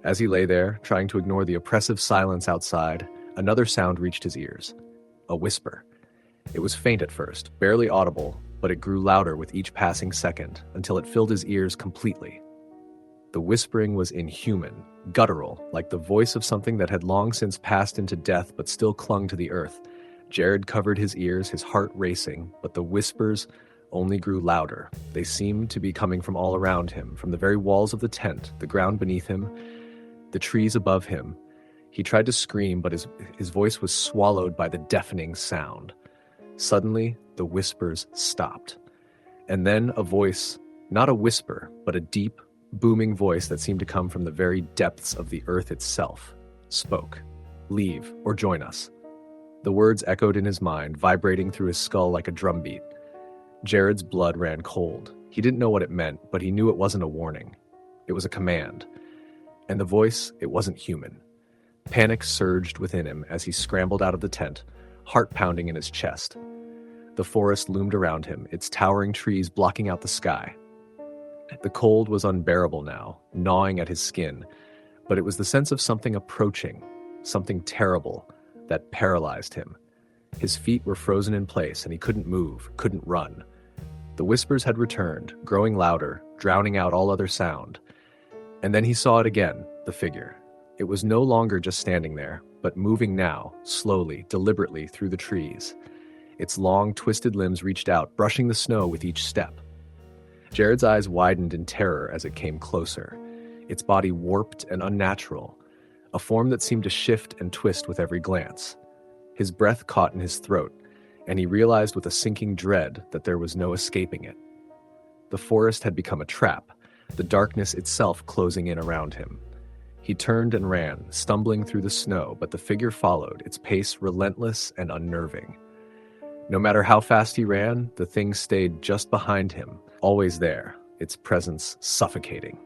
As he lay there, trying to ignore the oppressive silence outside, another sound reached his ears. A whisper. It was faint at first, barely audible, but it grew louder with each passing second, until it filled his ears completely. The whispering was inhuman, guttural, like the voice of something that had long since passed into death but still clung to the earth. Jared covered his ears, his heart racing, but the whispers only grew louder. They seemed to be coming from all around him, from the very walls of the tent, the ground beneath him, the trees above him. He tried to scream, but his voice was swallowed by the deafening sound. Suddenly, the whispers stopped. And then a voice, not a whisper, but a deep, booming voice that seemed to come from the very depths of the earth itself, spoke. Leave, or join us. The words echoed in his mind, vibrating through his skull like a drumbeat. Jared's blood ran cold. He didn't know what it meant, but he knew it wasn't a warning. It was a command. And the voice, it wasn't human. Panic surged within him as he scrambled out of the tent, heart pounding in his chest. The forest loomed around him, its towering trees blocking out the sky. The cold was unbearable now, gnawing at his skin, but it was the sense of something approaching, something terrible, that paralyzed him. His feet were frozen in place and he couldn't move, couldn't run. The whispers had returned, growing louder, drowning out all other sound. And then he saw it again, the figure. It was no longer just standing there, but moving now, slowly, deliberately through the trees. Its long, twisted limbs reached out, brushing the snow with each step. Jared's eyes widened in terror as it came closer. its body warped and unnatural, a form that seemed to shift and twist with every glance. His breath caught in his throat, and he realized with a sinking dread that there was no escaping it. The forest had become a trap, the darkness itself closing in around him. He turned and ran, stumbling through the snow, but the figure followed, its pace relentless and unnerving. No matter how fast he ran, the thing stayed just behind him, always there, its presence suffocating.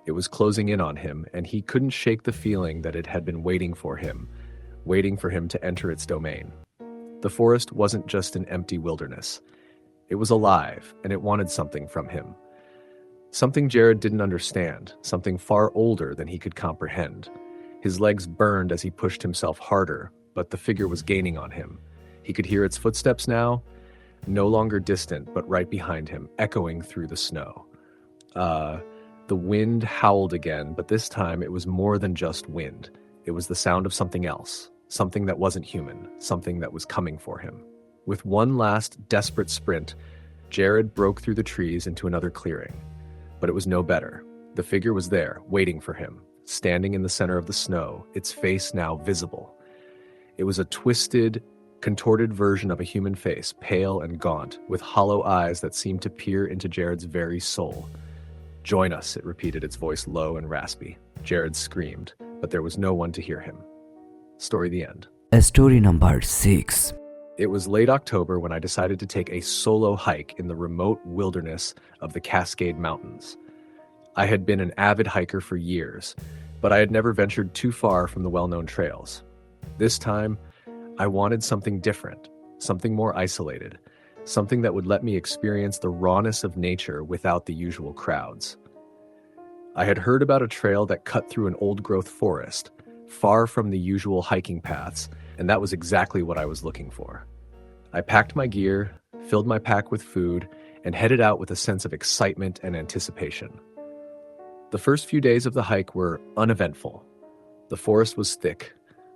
It was closing in on him, and he couldn't shake the feeling that it had been waiting for him to enter its domain. The forest wasn't just an empty wilderness. It was alive, and it wanted something from him. Something Jared didn't understand, something far older than he could comprehend. His legs burned as he pushed himself harder, but the figure was gaining on him. He could hear its footsteps now, no longer distant, but right behind him, echoing through the snow. The wind howled again, but this time it was more than just wind. It was the sound of something else, something that wasn't human, something that was coming for him. With one last desperate sprint, Jared broke through the trees into another clearing. But it was no better. The figure was there, waiting for him, standing in the center of the snow, its face now visible. It was a twisted, contorted version of a human face, pale and gaunt, with hollow eyes that seemed to peer into Jared's very soul. "Join us," it repeated, its voice low and raspy. Jared screamed, but there was no one to hear him. Story the end. Story number 6. It was late October when I decided to take a solo hike in the remote wilderness of the Cascade Mountains. I had been an avid hiker for years, but I had never ventured too far from the well-known trails. This time, I wanted something different, something more isolated, something that would let me experience the rawness of nature without the usual crowds. I had heard about a trail that cut through an old-growth forest, far from the usual hiking paths, and that was exactly what I was looking for. I packed my gear, filled my pack with food, and headed out with a sense of excitement and anticipation. The first few days of the hike were uneventful. The forest was thick,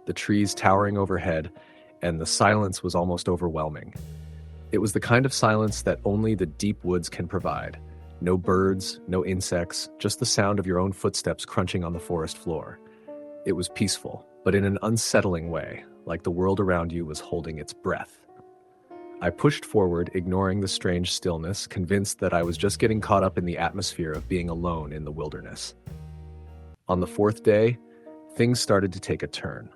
the trees towering overhead, and the silence was almost overwhelming. It was the kind of silence that only the deep woods can provide. No birds, no insects, just the sound of your own footsteps crunching on the forest floor. It was peaceful, but in an unsettling way, like the world around you was holding its breath. I pushed forward, ignoring the strange stillness, convinced that I was just getting caught up in the atmosphere of being alone in the wilderness. On the fourth day, things started to take a turn.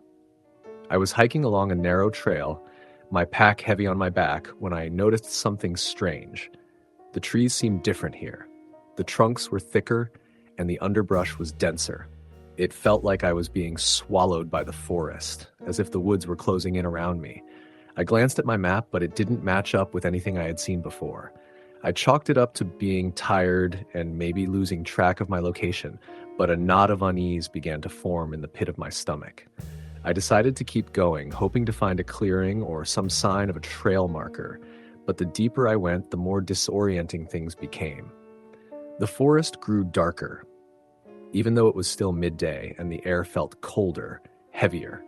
I was hiking along a narrow trail, my pack heavy on my back, when I noticed something strange. The trees seemed different here. The trunks were thicker, and the underbrush was denser. It felt like I was being swallowed by the forest, as if the woods were closing in around me. I glanced at my map, but it didn't match up with anything I had seen before. I chalked it up to being tired and maybe losing track of my location, but a knot of unease began to form in the pit of my stomach. I decided to keep going, hoping to find a clearing or some sign of a trail marker, but the deeper I went, the more disorienting things became. The forest grew darker, even though it was still midday and the air felt colder, heavier.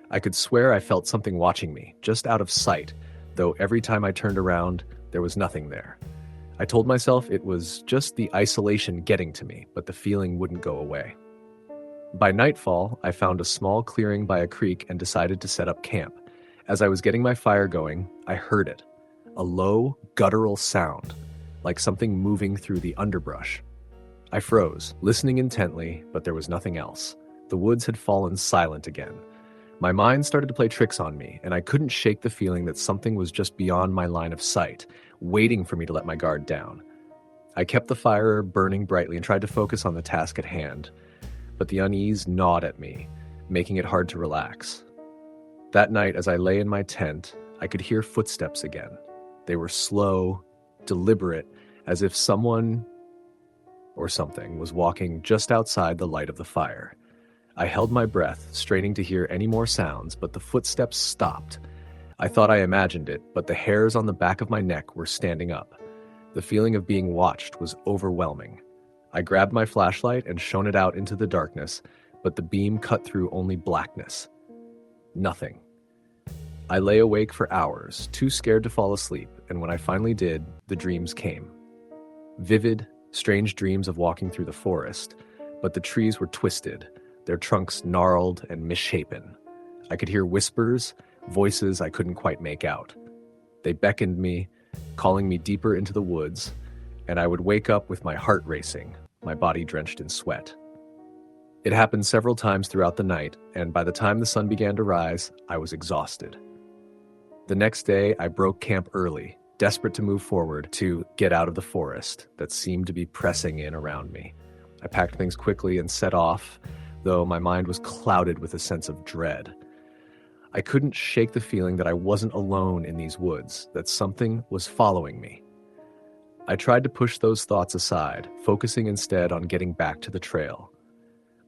I could swear I felt something watching me, just out of sight, though every time I turned around, there was nothing there. I told myself it was just the isolation getting to me, but the feeling wouldn't go away. By nightfall, I found a small clearing by a creek and decided to set up camp. As I was getting my fire going, I heard it, a low, guttural sound, like something moving through the underbrush. I froze, listening intently, but there was nothing else. The woods had fallen silent again. My mind started to play tricks on me, and I couldn't shake the feeling that something was just beyond my line of sight, waiting for me to let my guard down. I kept the fire burning brightly and tried to focus on the task at hand, but the unease gnawed at me, making it hard to relax. That night, as I lay in my tent, I could hear footsteps again. They were slow, deliberate, as if someone or something was walking just outside the light of the fire. I held my breath, straining to hear any more sounds, but the footsteps stopped. I thought I imagined it, but the hairs on the back of my neck were standing up. The feeling of being watched was overwhelming. I grabbed my flashlight and shone it out into the darkness, but the beam cut through only blackness. Nothing. I lay awake for hours, too scared to fall asleep, and when I finally did, the dreams came. Vivid, strange dreams of walking through the forest, but the trees were twisted, their trunks gnarled and misshapen. I could hear whispers, voices I couldn't quite make out. They beckoned me, calling me deeper into the woods, and I would wake up with my heart racing, my body drenched in sweat. It happened several times throughout the night, and by the time the sun began to rise, I was exhausted. The next day, I broke camp early, desperate to move forward to get out of the forest that seemed to be pressing in around me. I packed things quickly and set off, though my mind was clouded with a sense of dread. I couldn't shake the feeling that I wasn't alone in these woods, that something was following me. I tried to push those thoughts aside, focusing instead on getting back to the trail.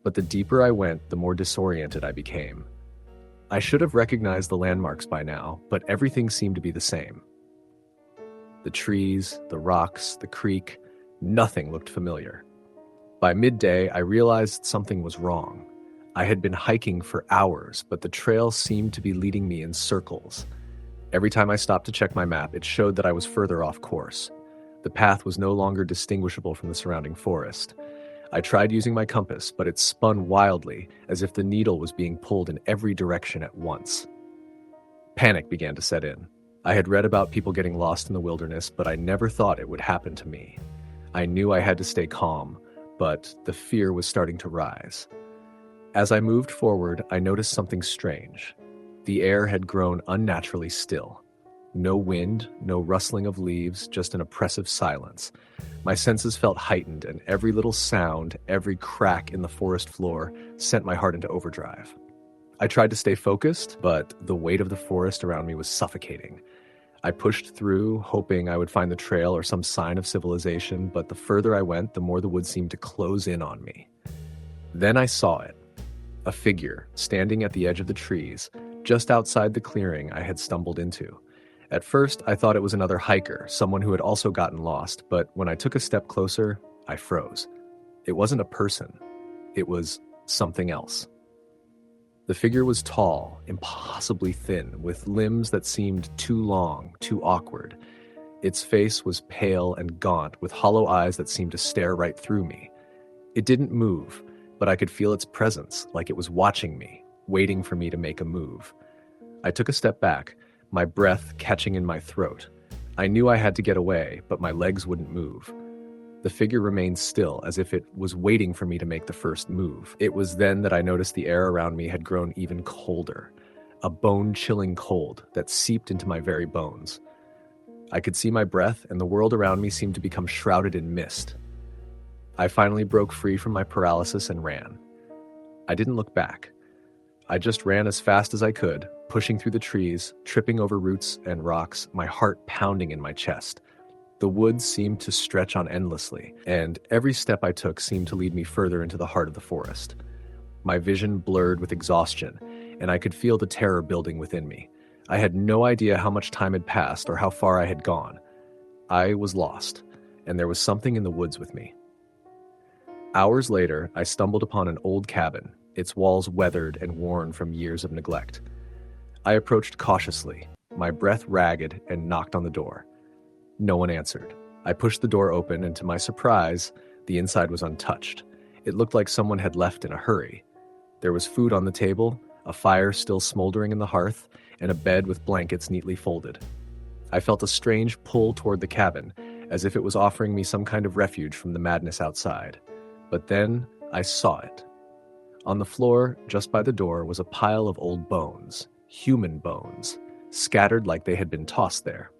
But the deeper I went, the more disoriented I became. I should have recognized the landmarks by now, but everything seemed to be the same. The trees, the rocks, the creek, nothing looked familiar. By midday, I realized something was wrong. I had been hiking for hours, but the trail seemed to be leading me in circles. Every time I stopped to check my map, it showed that I was further off course. The path was no longer distinguishable from the surrounding forest. I tried using my compass, but it spun wildly, as if the needle was being pulled in every direction at once. Panic began to set in. I had read about people getting lost in the wilderness, but I never thought it would happen to me. I knew I had to stay calm, but the fear was starting to rise. As I moved forward, I noticed something strange. The air had grown unnaturally still. No wind, no rustling of leaves, just an oppressive silence. My senses felt heightened, and every little sound, every crack in the forest floor sent my heart into overdrive. I tried to stay focused, but the weight of the forest around me was suffocating. I pushed through, hoping I would find the trail or some sign of civilization, but the further I went, the more the woods seemed to close in on me. Then I saw it. A figure standing at the edge of the trees, just outside the clearing I had stumbled into. At first, I thought it was another hiker, someone who had also gotten lost, but when I took a step closer, I froze. It wasn't a person. It was something else. The figure was tall, impossibly thin, with limbs that seemed too long, too awkward. Its face was pale and gaunt, with hollow eyes that seemed to stare right through me. It didn't move, but I could feel its presence, like it was watching me, waiting for me to make a move. I took a step back, my breath catching in my throat. I knew I had to get away, but my legs wouldn't move. The figure remained still, as if it was waiting for me to make the first move. It was then that I noticed the air around me had grown even colder, a bone-chilling cold that seeped into my very bones. I could see my breath, and the world around me seemed to become shrouded in mist. I finally broke free from my paralysis and ran. I didn't look back. I just ran as fast as I could, pushing through the trees, tripping over roots and rocks, my heart pounding in my chest. The woods seemed to stretch on endlessly, and every step I took seemed to lead me further into the heart of the forest. My vision blurred with exhaustion, and I could feel the terror building within me. I had no idea how much time had passed or how far I had gone. I was lost, and there was something in the woods with me. Hours later, I stumbled upon an old cabin, its walls weathered and worn from years of neglect. I approached cautiously, my breath ragged, and knocked on the door. No one answered. I pushed the door open, and to my surprise, the inside was untouched. It looked like someone had left in a hurry. There was food on the table, a fire still smoldering in the hearth, and a bed with blankets neatly folded. I felt a strange pull toward the cabin, as if it was offering me some kind of refuge from the madness outside. But then I saw it. On the floor, just by the door, was a pile of old bones, human bones, scattered like they had been tossed there.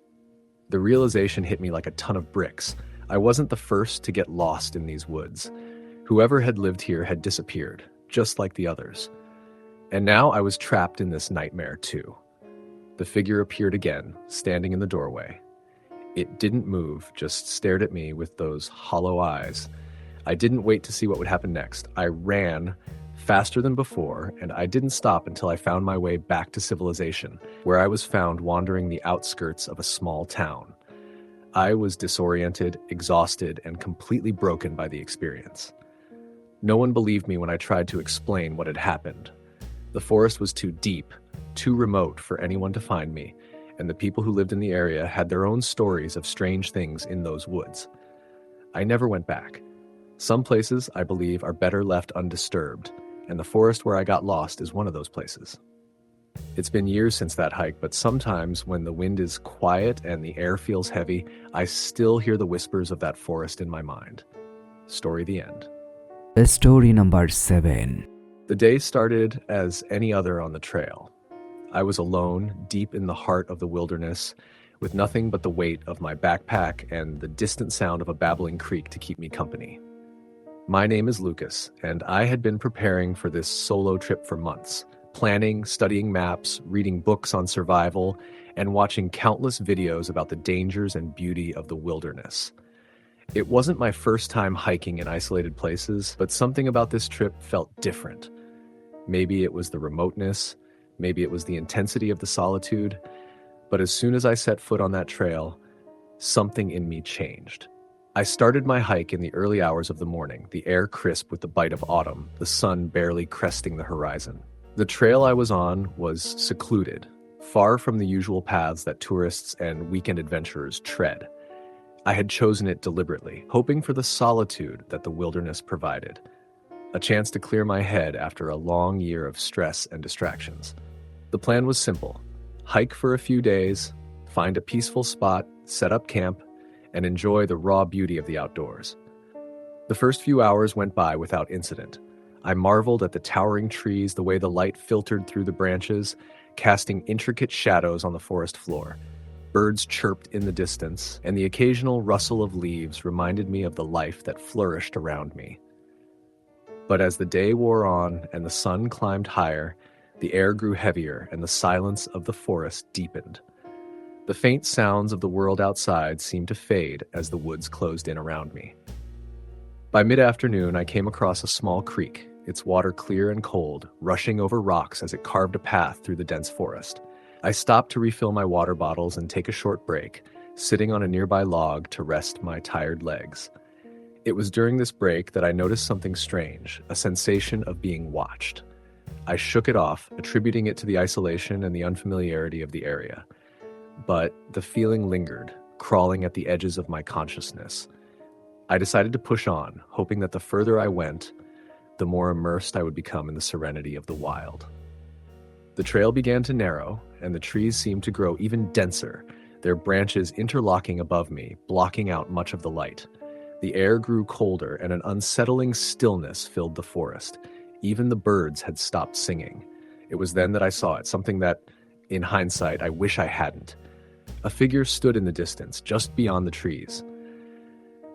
The realization hit me like a ton of bricks. I wasn't the first to get lost in these woods. Whoever had lived here had disappeared, just like the others. And now I was trapped in this nightmare too. The figure appeared again, standing in the doorway. It didn't move, just stared at me with those hollow eyes. I didn't wait to see what would happen next. I ran faster than before, and I didn't stop until I found my way back to civilization, where I was found wandering the outskirts of a small town. I was disoriented, exhausted, and completely broken by the experience. No one believed me when I tried to explain what had happened. The forest was too deep, too remote for anyone to find me, and the people who lived in the area had their own stories of strange things in those woods. I never went back. Some places, I believe, are better left undisturbed, and the forest where I got lost is one of those places. It's been years since that hike, but sometimes when the wind is quiet and the air feels heavy, I still hear the whispers of that forest in my mind. Story the end. Story number 7. The day started as any other on the trail. I was alone, deep in the heart of the wilderness, with nothing but the weight of my backpack and the distant sound of a babbling creek to keep me company. My name is Lucas, and I had been preparing for this solo trip for months, planning, studying maps, reading books on survival, and watching countless videos about the dangers and beauty of the wilderness. It wasn't my first time hiking in isolated places, but something about this trip felt different. Maybe it was the remoteness, maybe it was the intensity of the solitude, but as soon as I set foot on that trail, something in me changed. I started my hike in the early hours of the morning, the air crisp with the bite of autumn, the sun barely cresting the horizon. The trail I was on was secluded, far from the usual paths that tourists and weekend adventurers tread. I had chosen it deliberately, hoping for the solitude that the wilderness provided, a chance to clear my head after a long year of stress and distractions. The plan was simple: hike for a few days, find a peaceful spot, set up camp, and enjoy the raw beauty of the outdoors. The first few hours went by without incident. I marveled at the towering trees, the way the light filtered through the branches, casting intricate shadows on the forest floor. Birds chirped in the distance, and the occasional rustle of leaves reminded me of the life that flourished around me. But as the day wore on and the sun climbed higher, the air grew heavier and the silence of the forest deepened. The faint sounds of the world outside seemed to fade as the woods closed in around me. By mid-afternoon, I came across a small creek, its water clear and cold, rushing over rocks as it carved a path through the dense forest. I stopped to refill my water bottles and take a short break, sitting on a nearby log to rest my tired legs. It was during this break that I noticed something strange, a sensation of being watched. I shook it off, attributing it to the isolation and the unfamiliarity of the area. But the feeling lingered, crawling at the edges of my consciousness. I decided to push on, hoping that the further I went, the more immersed I would become in the serenity of the wild. The trail began to narrow, and the trees seemed to grow even denser, their branches interlocking above me, blocking out much of the light. The air grew colder, and an unsettling stillness filled the forest. Even the birds had stopped singing. It was then that I saw it, something that, in hindsight, I wish I hadn't. A figure stood in the distance, just beyond the trees.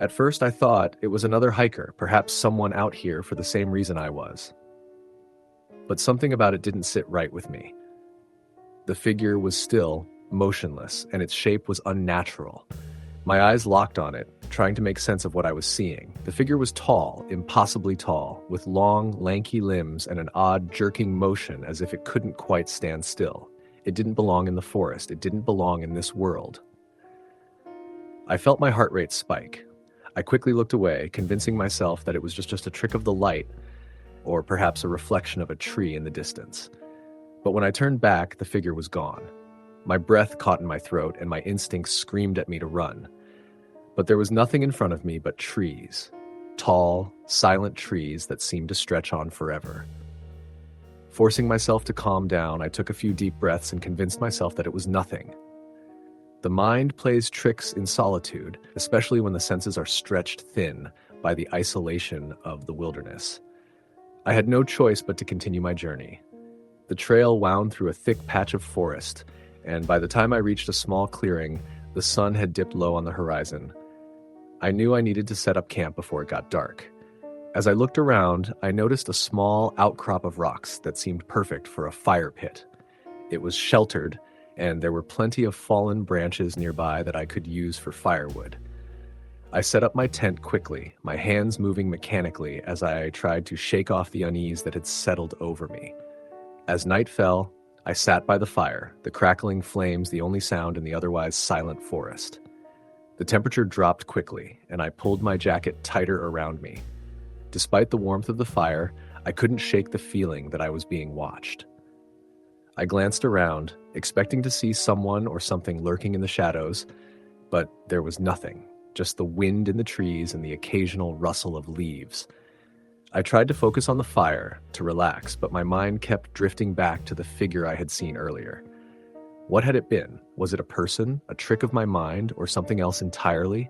At first I thought it was another hiker, perhaps someone out here for the same reason I was. But something about it didn't sit right with me. The figure was still, motionless, and its shape was unnatural. My eyes locked on it, trying to make sense of what I was seeing. The figure was tall, impossibly tall, with long, lanky limbs and an odd, jerking motion as if it couldn't quite stand still. It didn't belong in the forest. It didn't belong in this world. I felt my heart rate spike. I quickly looked away, convincing myself that it was just a trick of the light, or perhaps a reflection of a tree in the distance. But when I turned back, the figure was gone. My breath caught in my throat, and my instincts screamed at me to run. But there was nothing in front of me but trees. Tall, silent trees that seemed to stretch on forever. Forcing myself to calm down, I took a few deep breaths and convinced myself that it was nothing. The mind plays tricks in solitude, especially when the senses are stretched thin by the isolation of the wilderness. I had no choice but to continue my journey. The trail wound through a thick patch of forest, and by the time I reached a small clearing, the sun had dipped low on the horizon. I knew I needed to set up camp before it got dark. As I looked around, I noticed a small outcrop of rocks that seemed perfect for a fire pit. It was sheltered, and there were plenty of fallen branches nearby that I could use for firewood. I set up my tent quickly, my hands moving mechanically as I tried to shake off the unease that had settled over me. As night fell, I sat by the fire, the crackling flames the only sound in the otherwise silent forest. The temperature dropped quickly, and I pulled my jacket tighter around me. Despite the warmth of the fire, I couldn't shake the feeling that I was being watched. I glanced around, expecting to see someone or something lurking in the shadows, but there was nothing. just the wind in the trees and the occasional rustle of leaves. I tried to focus on the fire, to relax, but my mind kept drifting back to the figure I had seen earlier. What had it been? Was it a person, a trick of my mind, or something else entirely?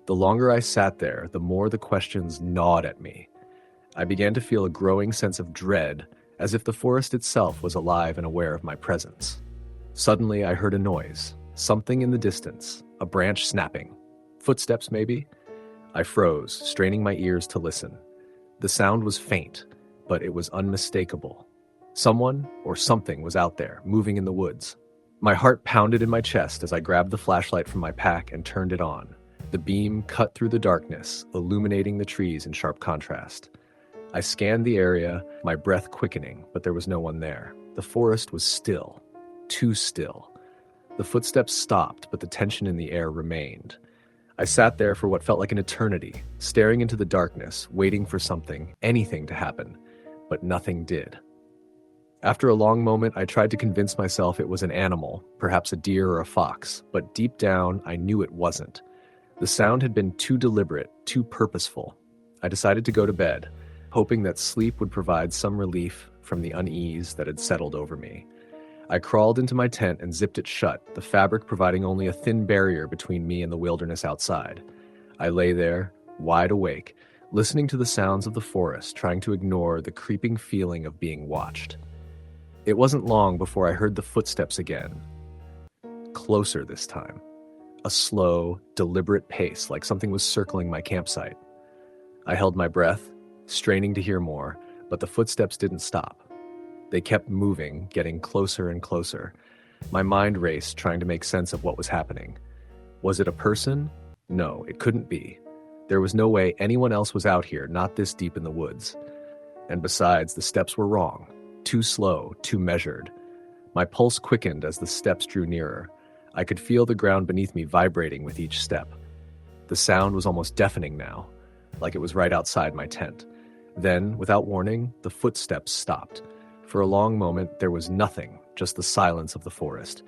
The longer I sat there, the more the questions gnawed at me. I began to feel a growing sense of dread, as if the forest itself was alive and aware of my presence. Suddenly, I heard a noise, something in the distance, a branch snapping. Footsteps, maybe? I froze, straining my ears to listen. The sound was faint, but it was unmistakable. Someone or something was out there, moving in the woods. My heart pounded in my chest as I grabbed the flashlight from my pack and turned it on. The beam cut through the darkness, illuminating the trees in sharp contrast. I scanned the area, my breath quickening, but there was no one there. The forest was still, too still. The footsteps stopped, but the tension in the air remained. I sat there for what felt like an eternity, staring into the darkness, waiting for something, anything to happen, but nothing did. After a long moment, I tried to convince myself it was an animal, perhaps a deer or a fox, but deep down, I knew it wasn't. The sound had been too deliberate, too purposeful. I decided to go to bed, hoping that sleep would provide some relief from the unease that had settled over me. I crawled into my tent and zipped it shut, the fabric providing only a thin barrier between me and the wilderness outside. I lay there, wide awake, listening to the sounds of the forest, trying to ignore the creeping feeling of being watched. It wasn't long before I heard the footsteps again. Closer this time. A slow, deliberate pace, like something was circling my campsite. I held my breath, straining to hear more, but the footsteps didn't stop. They kept moving, getting closer and closer. My mind raced, trying to make sense of what was happening. Was it a person? No, it couldn't be. There was no way anyone else was out here, not this deep in the woods. And besides, the steps were wrong. Too slow, too measured. My pulse quickened as the steps drew nearer. I could feel the ground beneath me vibrating with each step. The sound was almost deafening now, like it was right outside my tent. Then, without warning, the footsteps stopped. For a long moment, there was nothing, just the silence of the forest.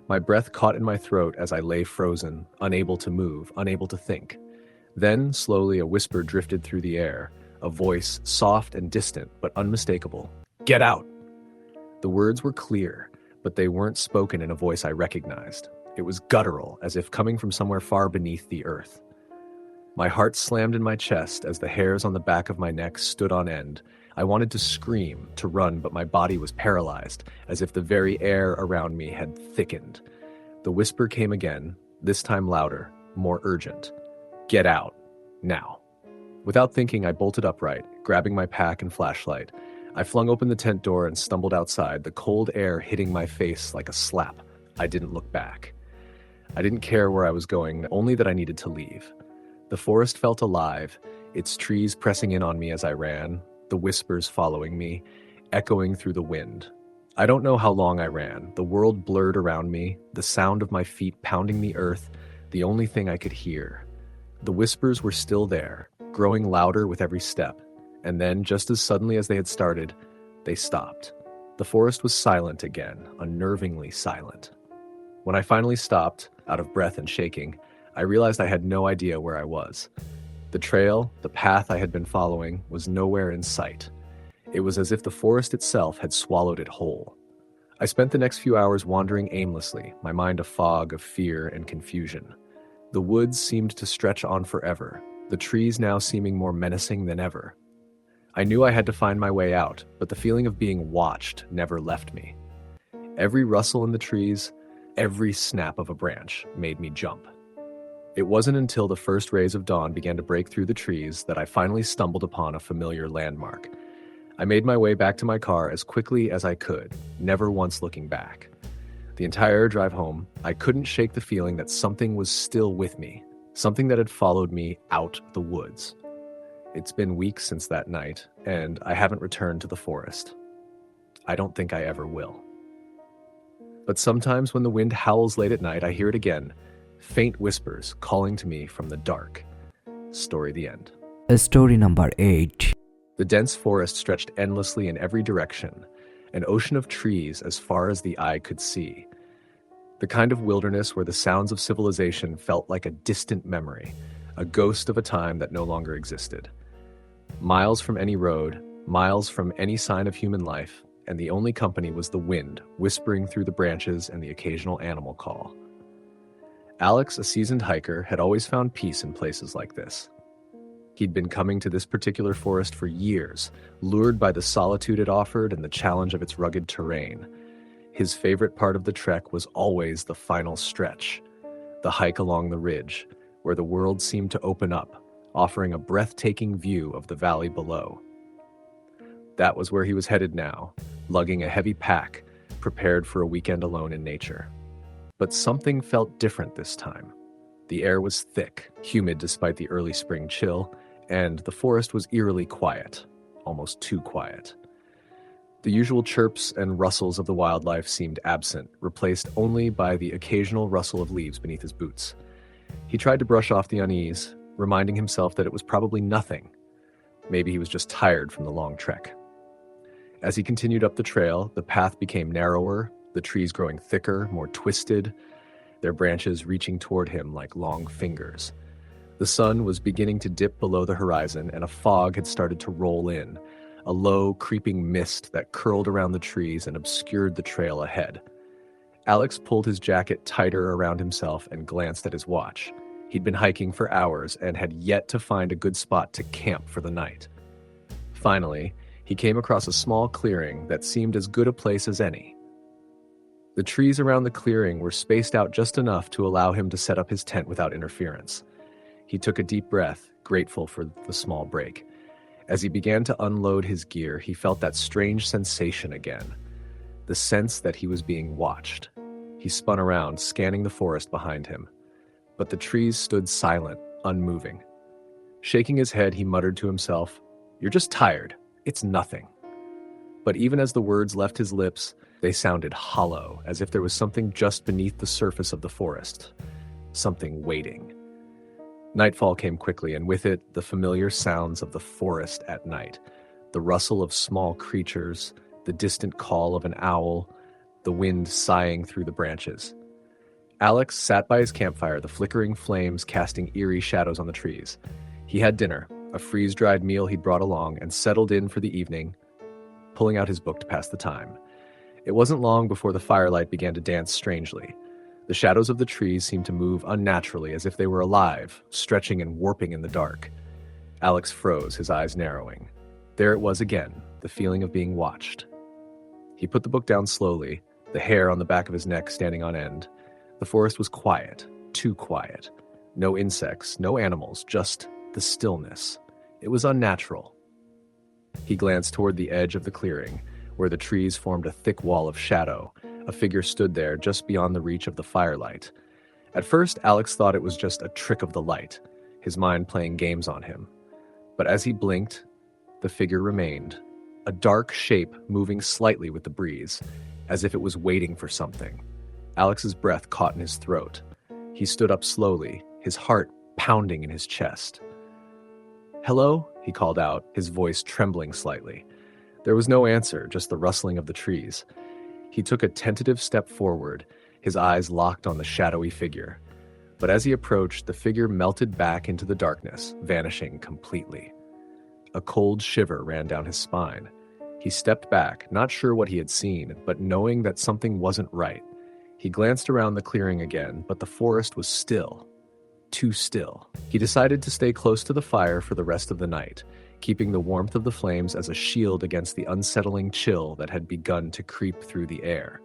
My breath caught in my throat as I lay frozen, unable to move, unable to think. Then, slowly, a whisper drifted through the air, a voice, soft and distant, but unmistakable. "Get out!" The words were clear, but they weren't spoken in a voice I recognized. It was guttural, as if coming from somewhere far beneath the earth. My heart slammed in my chest as the hairs on the back of my neck stood on end. I wanted to scream, to run, but my body was paralyzed, as if the very air around me had thickened. The whisper came again, this time louder, more urgent. "Get out. Now." Without thinking, I bolted upright, grabbing my pack and flashlight. I flung open the tent door and stumbled outside, the cold air hitting my face like a slap. I didn't look back. I didn't care where I was going, only that I needed to leave. The forest felt alive, its trees pressing in on me as I ran, the whispers following me, echoing through the wind. I don't know how long I ran. The world blurred around me, the sound of my feet pounding the earth, the only thing I could hear. The whispers were still there, growing louder with every step, and then, just as suddenly as they had started, they stopped. The forest was silent again, unnervingly silent. When I finally stopped, out of breath and shaking, I realized I had no idea where I was. The trail, the path I had been following, was nowhere in sight. It was as if the forest itself had swallowed it whole. I spent the next few hours wandering aimlessly, my mind a fog of fear and confusion. The woods seemed to stretch on forever, the trees now seeming more menacing than ever. I knew I had to find my way out, but the feeling of being watched never left me. Every rustle in the trees, every snap of a branch made me jump. It wasn't until the first rays of dawn began to break through the trees that I finally stumbled upon a familiar landmark. I made my way back to my car as quickly as I could, never once looking back. The entire drive home, I couldn't shake the feeling that something was still with me, something that had followed me out the woods. It's been weeks since that night, and I haven't returned to the forest. I don't think I ever will. But sometimes when the wind howls late at night, I hear it again, faint whispers calling to me from the dark. Story the end. Story number 8. The dense forest stretched endlessly in every direction, an ocean of trees as far as the eye could see. The kind of wilderness where the sounds of civilization felt like a distant memory, a ghost of a time that no longer existed. Miles from any road, miles from any sign of human life, and the only company was the wind whispering through the branches and the occasional animal call. Alex, a seasoned hiker, had always found peace in places like this. He'd been coming to this particular forest for years, lured by the solitude it offered and the challenge of its rugged terrain. His favorite part of the trek was always the final stretch, the hike along the ridge, where the world seemed to open up, offering a breathtaking view of the valley below. That was where he was headed now, lugging a heavy pack, prepared for a weekend alone in nature. But something felt different this time. The air was thick, humid despite the early spring chill, and the forest was eerily quiet, almost too quiet. The usual chirps and rustles of the wildlife seemed absent, replaced only by the occasional rustle of leaves beneath his boots. He tried to brush off the unease, reminding himself that it was probably nothing. Maybe he was just tired from the long trek. As he continued up the trail, the path became narrower, the trees growing thicker, more twisted, their branches reaching toward him like long fingers. The sun was beginning to dip below the horizon, and a fog had started to roll in, a low, creeping mist that curled around the trees and obscured the trail ahead. Alex pulled his jacket tighter around himself and glanced at his watch. He'd been hiking for hours and had yet to find a good spot to camp for the night. Finally, he came across a small clearing that seemed as good a place as any. The trees around the clearing were spaced out just enough to allow him to set up his tent without interference. He took a deep breath, grateful for the small break. As he began to unload his gear, he felt that strange sensation again, the sense that he was being watched. He spun around, scanning the forest behind him. But the trees stood silent, unmoving. Shaking his head, he muttered to himself, "You're just tired. It's nothing." But even as the words left his lips, they sounded hollow, as if there was something just beneath the surface of the forest, something waiting. Nightfall came quickly, and with it, the familiar sounds of the forest at night, the rustle of small creatures, the distant call of an owl, the wind sighing through the branches. Alex sat by his campfire, the flickering flames casting eerie shadows on the trees. He had dinner, a freeze-dried meal he'd brought along, and settled in for the evening, pulling out his book to pass the time. It wasn't long before the firelight began to dance strangely. The shadows of the trees seemed to move unnaturally, as if they were alive, stretching and warping in the dark. Alex froze, his eyes narrowing. There it was again, the feeling of being watched. He put the book down slowly, the hair on the back of his neck standing on end. The forest was quiet, too quiet. No insects, no animals, just the stillness. It was unnatural. He glanced toward the edge of the clearing, where the trees formed a thick wall of shadow. A figure stood there just beyond the reach of the firelight. At first, Alex thought it was just a trick of the light, his mind playing games on him. But as he blinked, the figure remained, a dark shape moving slightly with the breeze, as if it was waiting for something. Alex's breath caught in his throat. He stood up slowly, his heart pounding in his chest. "Hello?" he called out, his voice trembling slightly. There was no answer, just the rustling of the trees. He took a tentative step forward, his eyes locked on the shadowy figure. But as he approached, the figure melted back into the darkness, vanishing completely. A cold shiver ran down his spine. He stepped back, not sure what he had seen, but knowing that something wasn't right. He glanced around the clearing again, but the forest was still. Too still. He decided to stay close to the fire for the rest of the night, keeping the warmth of the flames as a shield against the unsettling chill that had begun to creep through the air.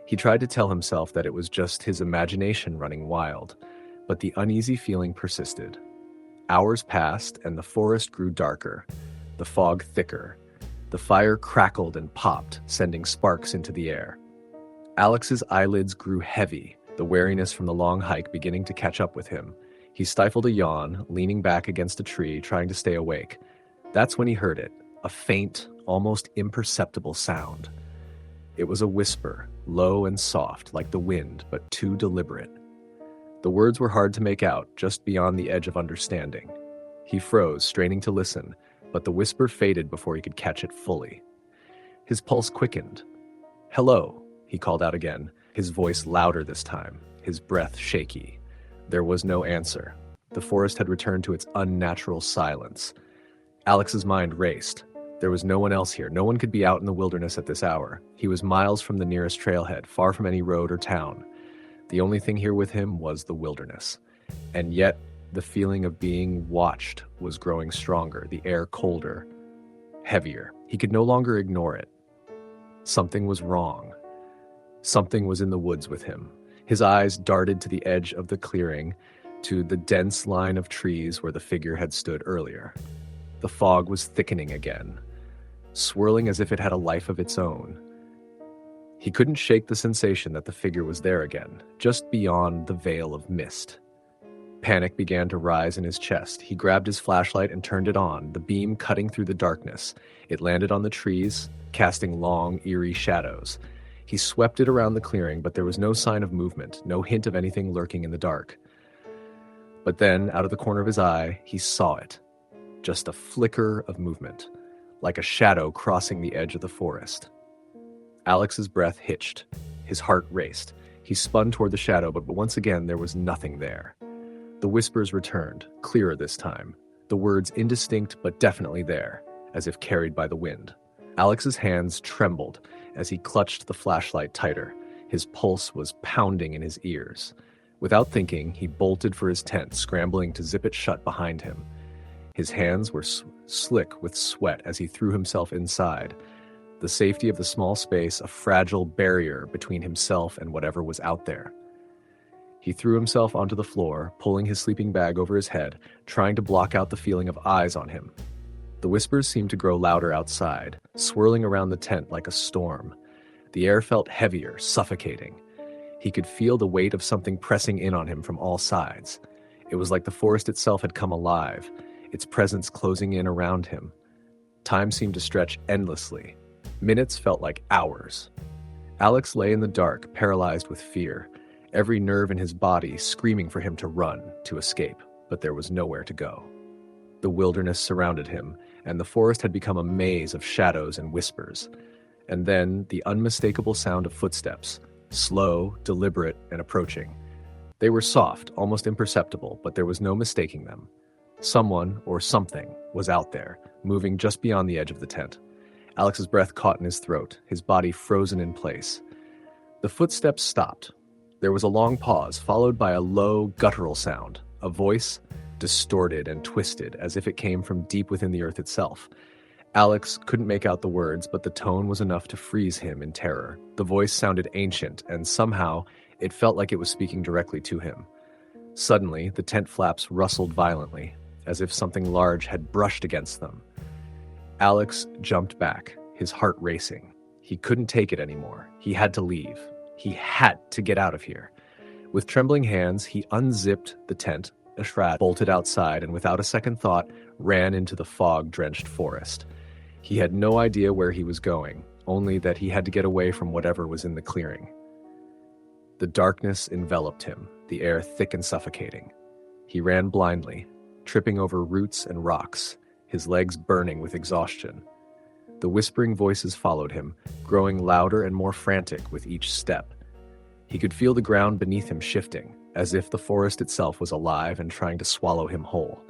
He tried to tell himself that it was just his imagination running wild, but the uneasy feeling persisted. Hours passed, and the forest grew darker, the fog thicker. The fire crackled and popped, sending sparks into the air. Alex's eyelids grew heavy, the weariness from the long hike beginning to catch up with him. He stifled a yawn, leaning back against a tree, trying to stay awake. That's when he heard it, a faint, almost imperceptible sound. It was a whisper, low and soft, like the wind, but too deliberate. The words were hard to make out, just beyond the edge of understanding. He froze, straining to listen, but the whisper faded before he could catch it fully. His pulse quickened. "Hello," he called out again, his voice louder this time, his breath shaky. There was no answer. The forest had returned to its unnatural silence. Alex's mind raced. There was no one else here. No one could be out in the wilderness at this hour. He was miles from the nearest trailhead, far from any road or town. The only thing here with him was the wilderness. And yet, the feeling of being watched was growing stronger, the air colder, heavier. He could no longer ignore it. Something was wrong. Something was in the woods with him. His eyes darted to the edge of the clearing, to the dense line of trees where the figure had stood earlier. The fog was thickening again, swirling as if it had a life of its own. He couldn't shake the sensation that the figure was there again, just beyond the veil of mist. Panic began to rise in his chest. He grabbed his flashlight and turned it on, the beam cutting through the darkness. It landed on the trees, casting long, eerie shadows. He swept it around the clearing, but there was no sign of movement, no hint of anything lurking in the dark. But then, out of the corner of his eye, he saw it. Just a flicker of movement, like a shadow crossing the edge of the forest. Alex's breath hitched. His heart raced. He spun toward the shadow, but once again there was nothing there. The whispers returned, clearer this time. The words indistinct but definitely there, as if carried by the wind. Alex's hands trembled as he clutched the flashlight tighter. His pulse was pounding in his ears. Without thinking, he bolted for his tent, scrambling to zip it shut behind him. His hands were slick with sweat as he threw himself inside. The safety of the small space, a fragile barrier between himself and whatever was out there. He threw himself onto the floor, pulling his sleeping bag over his head, trying to block out the feeling of eyes on him. The whispers seemed to grow louder outside, swirling around the tent like a storm. The air felt heavier, suffocating. He could feel the weight of something pressing in on him from all sides. It was like the forest itself had come alive, its presence closing in around him. Time seemed to stretch endlessly. Minutes felt like hours. Alex lay in the dark, paralyzed with fear, every nerve in his body screaming for him to run, to escape, but there was nowhere to go. The wilderness surrounded him, and the forest had become a maze of shadows and whispers. And then the unmistakable sound of footsteps, slow, deliberate, and approaching. They were soft, almost imperceptible, but there was no mistaking them. Someone, or something, was out there, moving just beyond the edge of the tent. Alex's breath caught in his throat, his body frozen in place. The footsteps stopped. There was a long pause, followed by a low, guttural sound, a voice, distorted and twisted, as if it came from deep within the earth itself. Alex couldn't make out the words, but the tone was enough to freeze him in terror. The voice sounded ancient, and somehow it felt like it was speaking directly to him. Suddenly, the tent flaps rustled violently, as if something large had brushed against them. Alex jumped back, his heart racing. He couldn't take it anymore. He had to leave. He had to get out of here. With trembling hands, he unzipped the tent, a shroud, bolted outside, and without a second thought, ran into the fog-drenched forest. He had no idea where he was going, only that he had to get away from whatever was in the clearing. The darkness enveloped him, the air thick and suffocating. He ran blindly, tripping over roots and rocks, his legs burning with exhaustion. The whispering voices followed him, growing louder and more frantic with each step. He could feel the ground beneath him shifting, as if the forest itself was alive and trying to swallow him whole.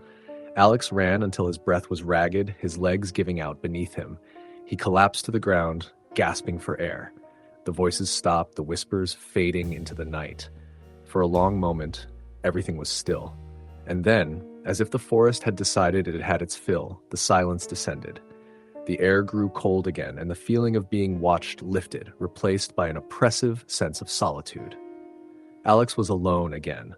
Alex ran until his breath was ragged, his legs giving out beneath him. He collapsed to the ground, gasping for air. The voices stopped, the whispers fading into the night. For a long moment, everything was still. And then, as if the forest had decided it had its fill, the silence descended. The air grew cold again, and the feeling of being watched lifted, replaced by an oppressive sense of solitude. Alex was alone again.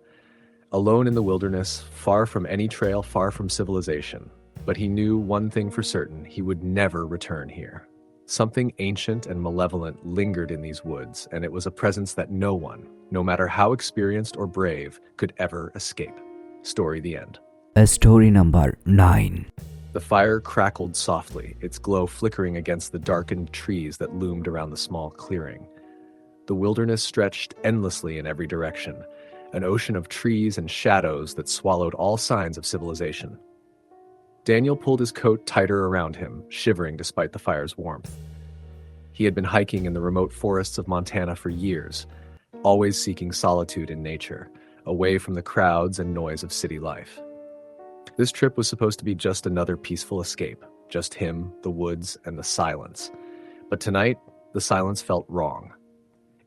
Alone in the wilderness, far from any trail, far from civilization. But he knew one thing for certain: he would never return here. Something ancient and malevolent lingered in these woods, and it was a presence that no one, no matter how experienced or brave, could ever escape. Story the end. Story number 9. The fire crackled softly, its glow flickering against the darkened trees that loomed around the small clearing. The wilderness stretched endlessly in every direction, an ocean of trees and shadows that swallowed all signs of civilization. Daniel pulled his coat tighter around him, shivering despite the fire's warmth. He had been hiking in the remote forests of Montana for years. always seeking solitude in nature, away from the crowds and noise of city life. This trip was supposed to be just another peaceful escape, just him, the woods, and the silence. But tonight, the silence felt wrong.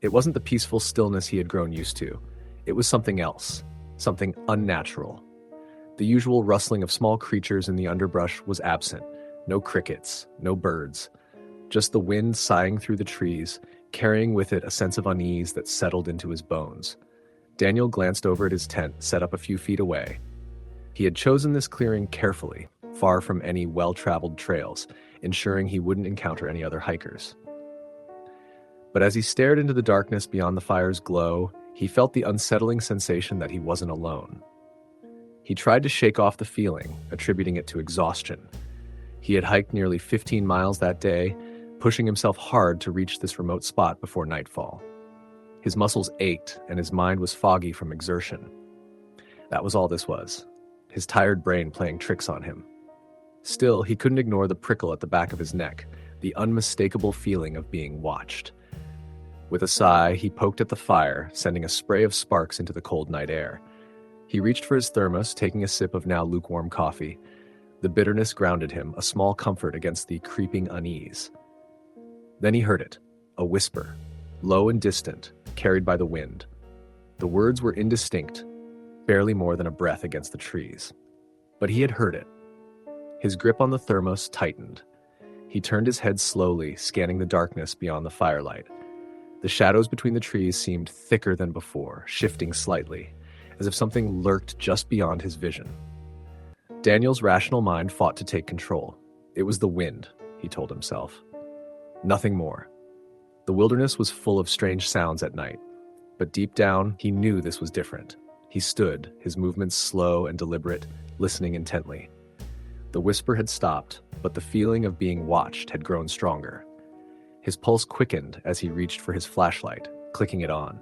It wasn't the peaceful stillness he had grown used to. It was something else, something unnatural. The usual rustling of small creatures in the underbrush was absent. No crickets, no birds. Just the wind sighing through the trees, carrying with it a sense of unease that settled into his bones. Daniel glanced over at his tent, set up a few feet away. He had chosen this clearing carefully, far from any well-traveled trails, ensuring he wouldn't encounter any other hikers. But as he stared into the darkness beyond the fire's glow, he felt the unsettling sensation that he wasn't alone. He tried to shake off the feeling, attributing it to exhaustion. He had hiked nearly 15 miles that day, pushing himself hard to reach this remote spot before nightfall. His muscles ached, and his mind was foggy from exertion. That was all this was, his tired brain playing tricks on him. Still, he couldn't ignore the prickle at the back of his neck, the unmistakable feeling of being watched. With a sigh, he poked at the fire, sending a spray of sparks into the cold night air. He reached for his thermos, taking a sip of now lukewarm coffee. The bitterness grounded him, a small comfort against the creeping unease. Then he heard it, a whisper, low and distant, carried by the wind. The words were indistinct, barely more than a breath against the trees. But he had heard it. His grip on the thermos tightened. He turned his head slowly, scanning the darkness beyond the firelight. The shadows between the trees seemed thicker than before, shifting slightly, as if something lurked just beyond his vision. Daniel's rational mind fought to take control. It was the wind, he told himself. Nothing more. The wilderness was full of strange sounds at night, but deep down, he knew this was different. He stood, his movements slow and deliberate, listening intently. The whisper had stopped, but the feeling of being watched had grown stronger. His pulse quickened as he reached for his flashlight, clicking it on.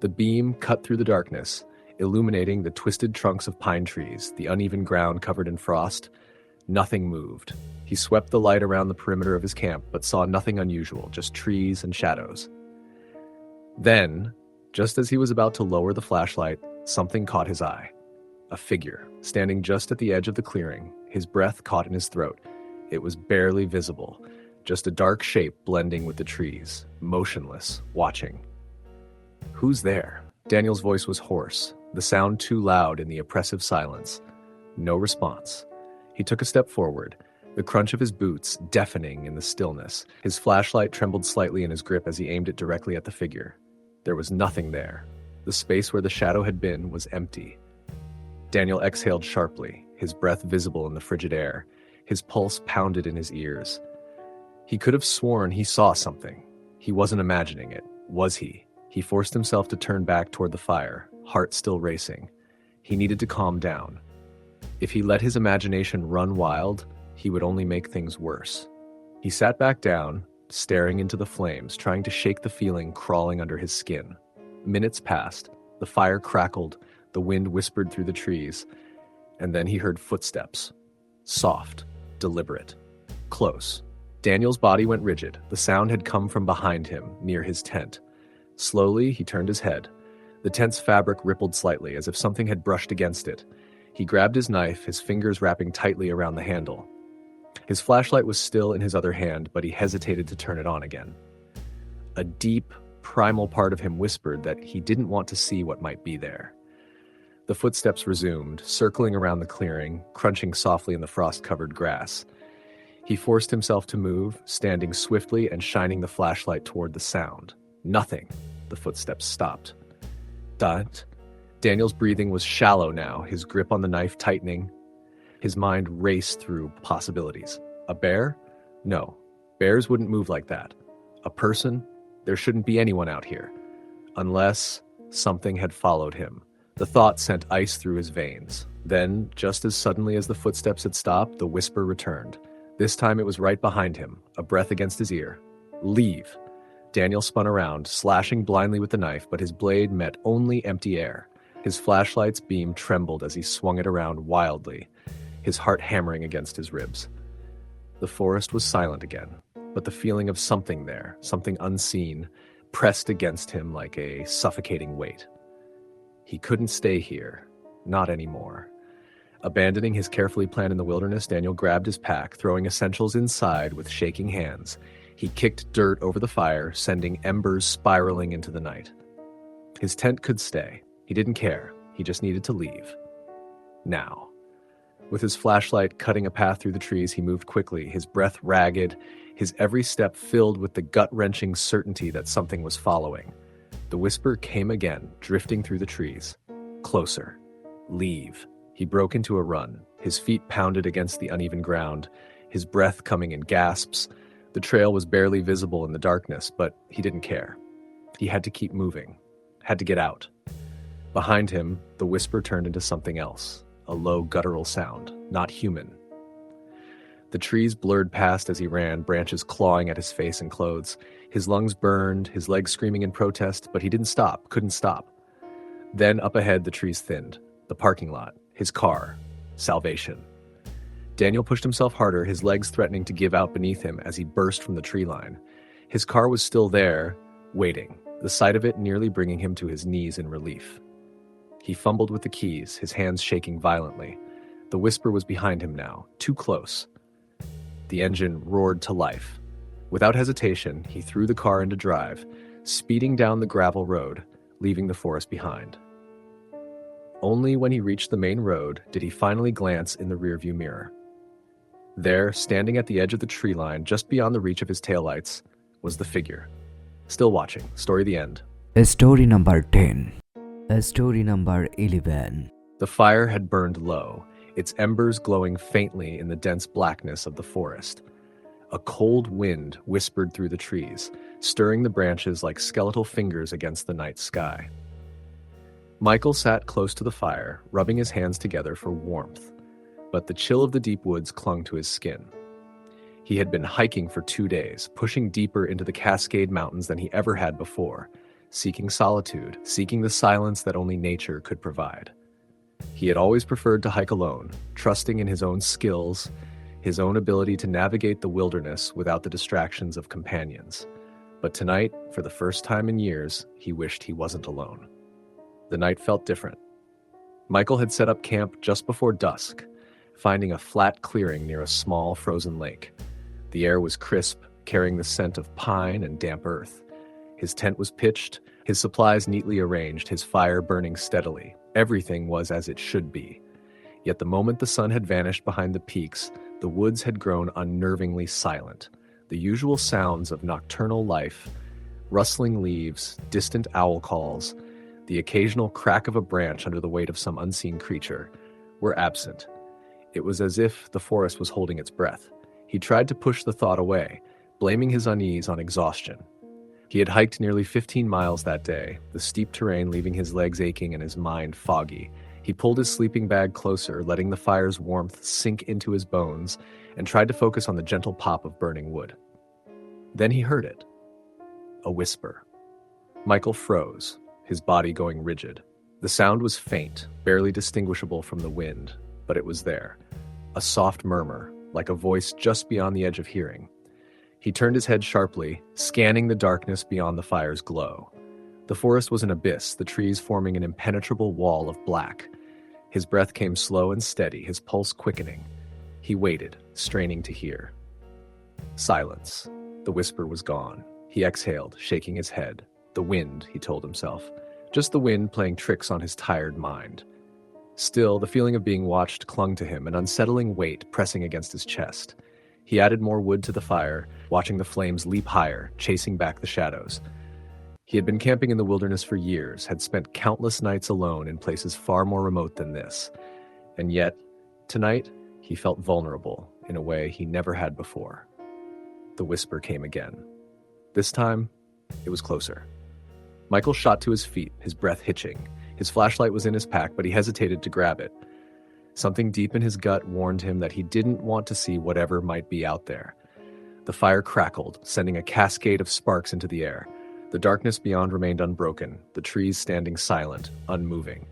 The beam cut through the darkness, illuminating the twisted trunks of pine trees, the uneven ground covered in frost. Nothing moved. He swept the light around the perimeter of his camp, but saw nothing unusual, just trees and shadows. Then, just as he was about to lower the flashlight, something caught his eye. A figure, standing just at the edge of the clearing, his breath caught in his throat. It was barely visible, just a dark shape blending with the trees, motionless, watching. "Who's there?" Daniel's voice was hoarse, the sound too loud in the oppressive silence. No response. He took a step forward, the crunch of his boots deafening in the stillness. His flashlight trembled slightly in his grip as he aimed it directly at the figure. There was nothing there. The space where the shadow had been was empty. Daniel exhaled sharply, his breath visible in the frigid air. His pulse pounded in his ears. He could have sworn he saw something. He wasn't imagining it, was he? He forced himself to turn back toward the fire, heart still racing. He needed to calm down. If he let his imagination run wild, he would only make things worse. He sat back down, staring into the flames, trying to shake the feeling crawling under his skin. Minutes passed. The fire crackled, the wind whispered through the trees, and then he heard footsteps. Soft, deliberate, close. Daniel's body went rigid. The sound had come from behind him, near his tent. Slowly, he turned his head. The tent's fabric rippled slightly, as if something had brushed against it. He grabbed his knife, his fingers wrapping tightly around the handle. His flashlight was still in his other hand, but he hesitated to turn it on again. A deep, primal part of him whispered that he didn't want to see what might be there. The footsteps resumed, circling around the clearing, crunching softly in the frost-covered grass. He forced himself to move, standing swiftly and shining the flashlight toward the sound. Nothing. The footsteps stopped. Dot. Daniel's breathing was shallow now, his grip on the knife tightening. His mind raced through possibilities. A bear? No. Bears wouldn't move like that. A person? There shouldn't be anyone out here. Unless something had followed him. The thought sent ice through his veins. Then, just as suddenly as the footsteps had stopped, the whisper returned. This time it was right behind him, a breath against his ear. Leave. Daniel spun around, slashing blindly with the knife, but his blade met only empty air. His flashlight's beam trembled as he swung it around wildly, his heart hammering against his ribs. The forest was silent again, but the feeling of something there, something unseen, pressed against him like a suffocating weight. He couldn't stay here, not anymore. Abandoning his carefully planned in the wilderness, Daniel grabbed his pack, throwing essentials inside with shaking hands. He kicked dirt over the fire, sending embers spiraling into the night. His tent could stay. He didn't care. He just needed to leave. Now. With his flashlight cutting a path through the trees, he moved quickly, his breath ragged, his every step filled with the gut-wrenching certainty that something was following. The whisper came again, drifting through the trees. Closer. Leave. He broke into a run. His feet pounded against the uneven ground, his breath coming in gasps. The trail was barely visible in the darkness, but he didn't care. He had to keep moving, had to get out. Behind him, the whisper turned into something else, a low guttural sound, not human. The trees blurred past as he ran, branches clawing at his face and clothes. His lungs burned, his legs screaming in protest, but he didn't stop, couldn't stop. Then up ahead, the trees thinned. The parking lot, his car, salvation. Daniel pushed himself harder, his legs threatening to give out beneath him as he burst from the tree line. His car was still there, waiting, the sight of it nearly bringing him to his knees in relief. He fumbled with the keys, his hands shaking violently. The whisper was behind him now, too close. The engine roared to life. Without hesitation, he threw the car into drive, speeding down the gravel road, leaving the forest behind. Only when he reached the main road did he finally glance in the rearview mirror. There, standing at the edge of the tree line, just beyond the reach of his taillights, was the figure. Still watching. Story the end. Story number 10. Story number 11. The fire had burned low, its embers glowing faintly in the dense blackness of the forest. A cold wind whispered through the trees, stirring the branches like skeletal fingers against the night sky. Michael sat close to the fire, rubbing his hands together for warmth, but the chill of the deep woods clung to his skin. He had been hiking for 2 days, pushing deeper into the Cascade Mountains than he ever had before, seeking solitude, seeking the silence that only nature could provide. He had always preferred to hike alone, trusting in his own skills, his own ability to navigate the wilderness without the distractions of companions. But tonight, for the first time in years, he wished he wasn't alone. The night felt different. Michael had set up camp just before dusk, finding a flat clearing near a small frozen lake. The air was crisp, carrying the scent of pine and damp earth. His tent was pitched, his supplies neatly arranged, his fire burning steadily. Everything was as it should be. Yet the moment the sun had vanished behind the peaks, the woods had grown unnervingly silent. The usual sounds of nocturnal life, rustling leaves, distant owl calls, the occasional crack of a branch under the weight of some unseen creature, were absent. It was as if the forest was holding its breath. He tried to push the thought away, blaming his unease on exhaustion. He had hiked nearly 15 miles that day, the steep terrain leaving his legs aching and his mind foggy. He pulled his sleeping bag closer, letting the fire's warmth sink into his bones, and tried to focus on the gentle pop of burning wood. Then he heard it. A whisper. Michael froze, his body going rigid. The sound was faint, barely distinguishable from the wind, but it was there. A soft murmur, like a voice just beyond the edge of hearing. He turned his head sharply, scanning the darkness beyond the fire's glow. The forest was an abyss, the trees forming an impenetrable wall of black. His breath came slow and steady, his pulse quickening. He waited, straining to hear. Silence. The whisper was gone. He exhaled, shaking his head. The wind, he told himself. Just the wind playing tricks on his tired mind. Still, the feeling of being watched clung to him, an unsettling weight pressing against his chest. He added more wood to the fire, watching the flames leap higher, chasing back the shadows. He had been camping in the wilderness for years, had spent countless nights alone in places far more remote than this. And yet, tonight, he felt vulnerable in a way he never had before. The whisper came again. This time, it was closer. Michael shot to his feet, his breath hitching. His flashlight was in his pack, but he hesitated to grab it. Something deep in his gut warned him that he didn't want to see whatever might be out there. The fire crackled, sending a cascade of sparks into the air. The darkness beyond remained unbroken, the trees standing silent, unmoving.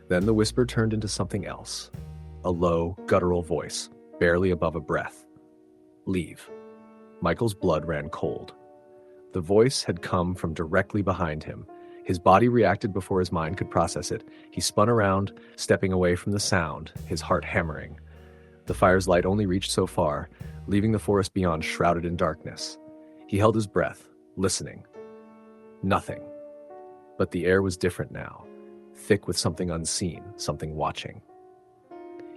Then the whisper turned into something else. A low, guttural voice, barely above a breath. Leave. Michael's blood ran cold. The voice had come from directly behind him. His body reacted before his mind could process it. He spun around, stepping away from the sound, his heart hammering. The fire's light only reached so far, leaving the forest beyond shrouded in darkness. He held his breath, listening. Nothing. But the air was different now, thick with something unseen, something watching.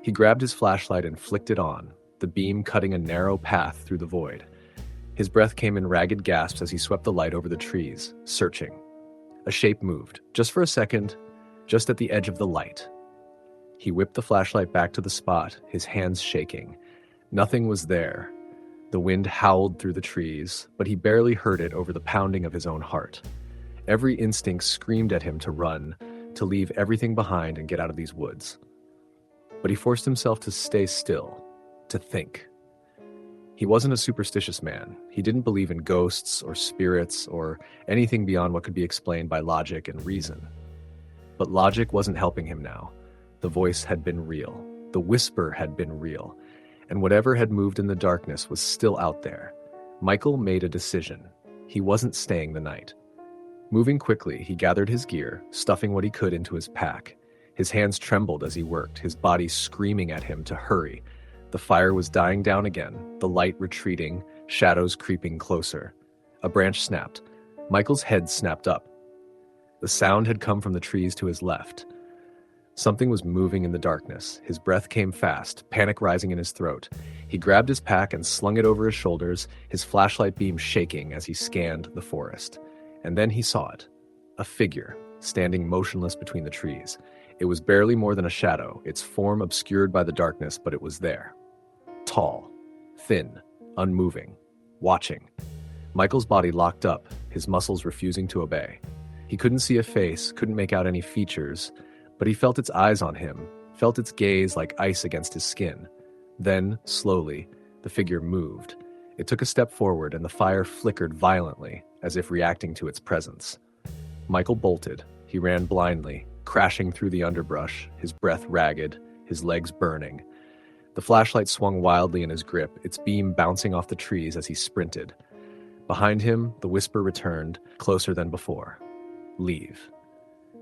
He grabbed his flashlight and flicked it on, the beam cutting a narrow path through the void. His breath came in ragged gasps as he swept the light over the trees, searching. A shape moved, just for a second, just at the edge of the light. He whipped the flashlight back to the spot, his hands shaking. Nothing was there. The wind howled through the trees, but he barely heard it over the pounding of his own heart. Every instinct screamed at him to run, to leave everything behind and get out of these woods. But he forced himself to stay still, to think. He wasn't a superstitious man. He didn't believe in ghosts or spirits or anything beyond what could be explained by logic and reason. But logic wasn't helping him now. The voice had been real. The whisper had been real. And whatever had moved in the darkness was still out there. Michael made a decision. He wasn't staying the night. Moving quickly, he gathered his gear, stuffing what he could into his pack. His hands trembled as he worked, his body screaming at him to hurry. The fire was dying down again, the light retreating, shadows creeping closer. A branch snapped. Michael's head snapped up. The sound had come from the trees to his left. Something was moving in the darkness. His breath came fast, panic rising in his throat. He grabbed his pack and slung it over his shoulders, his flashlight beam shaking as he scanned the forest. And then he saw it. A figure, standing motionless between the trees. It was barely more than a shadow, its form obscured by the darkness, but it was there. Tall, thin, unmoving, watching. Michael's body locked up, his muscles refusing to obey. He couldn't see a face, couldn't make out any features, but he felt its eyes on him, felt its gaze like ice against his skin. Then, slowly, the figure moved. It took a step forward and the fire flickered violently, as if reacting to its presence. Michael bolted. He ran blindly, crashing through the underbrush, his breath ragged, his legs burning. The flashlight swung wildly in his grip, its beam bouncing off the trees as he sprinted. Behind him, the whisper returned, closer than before. Leave.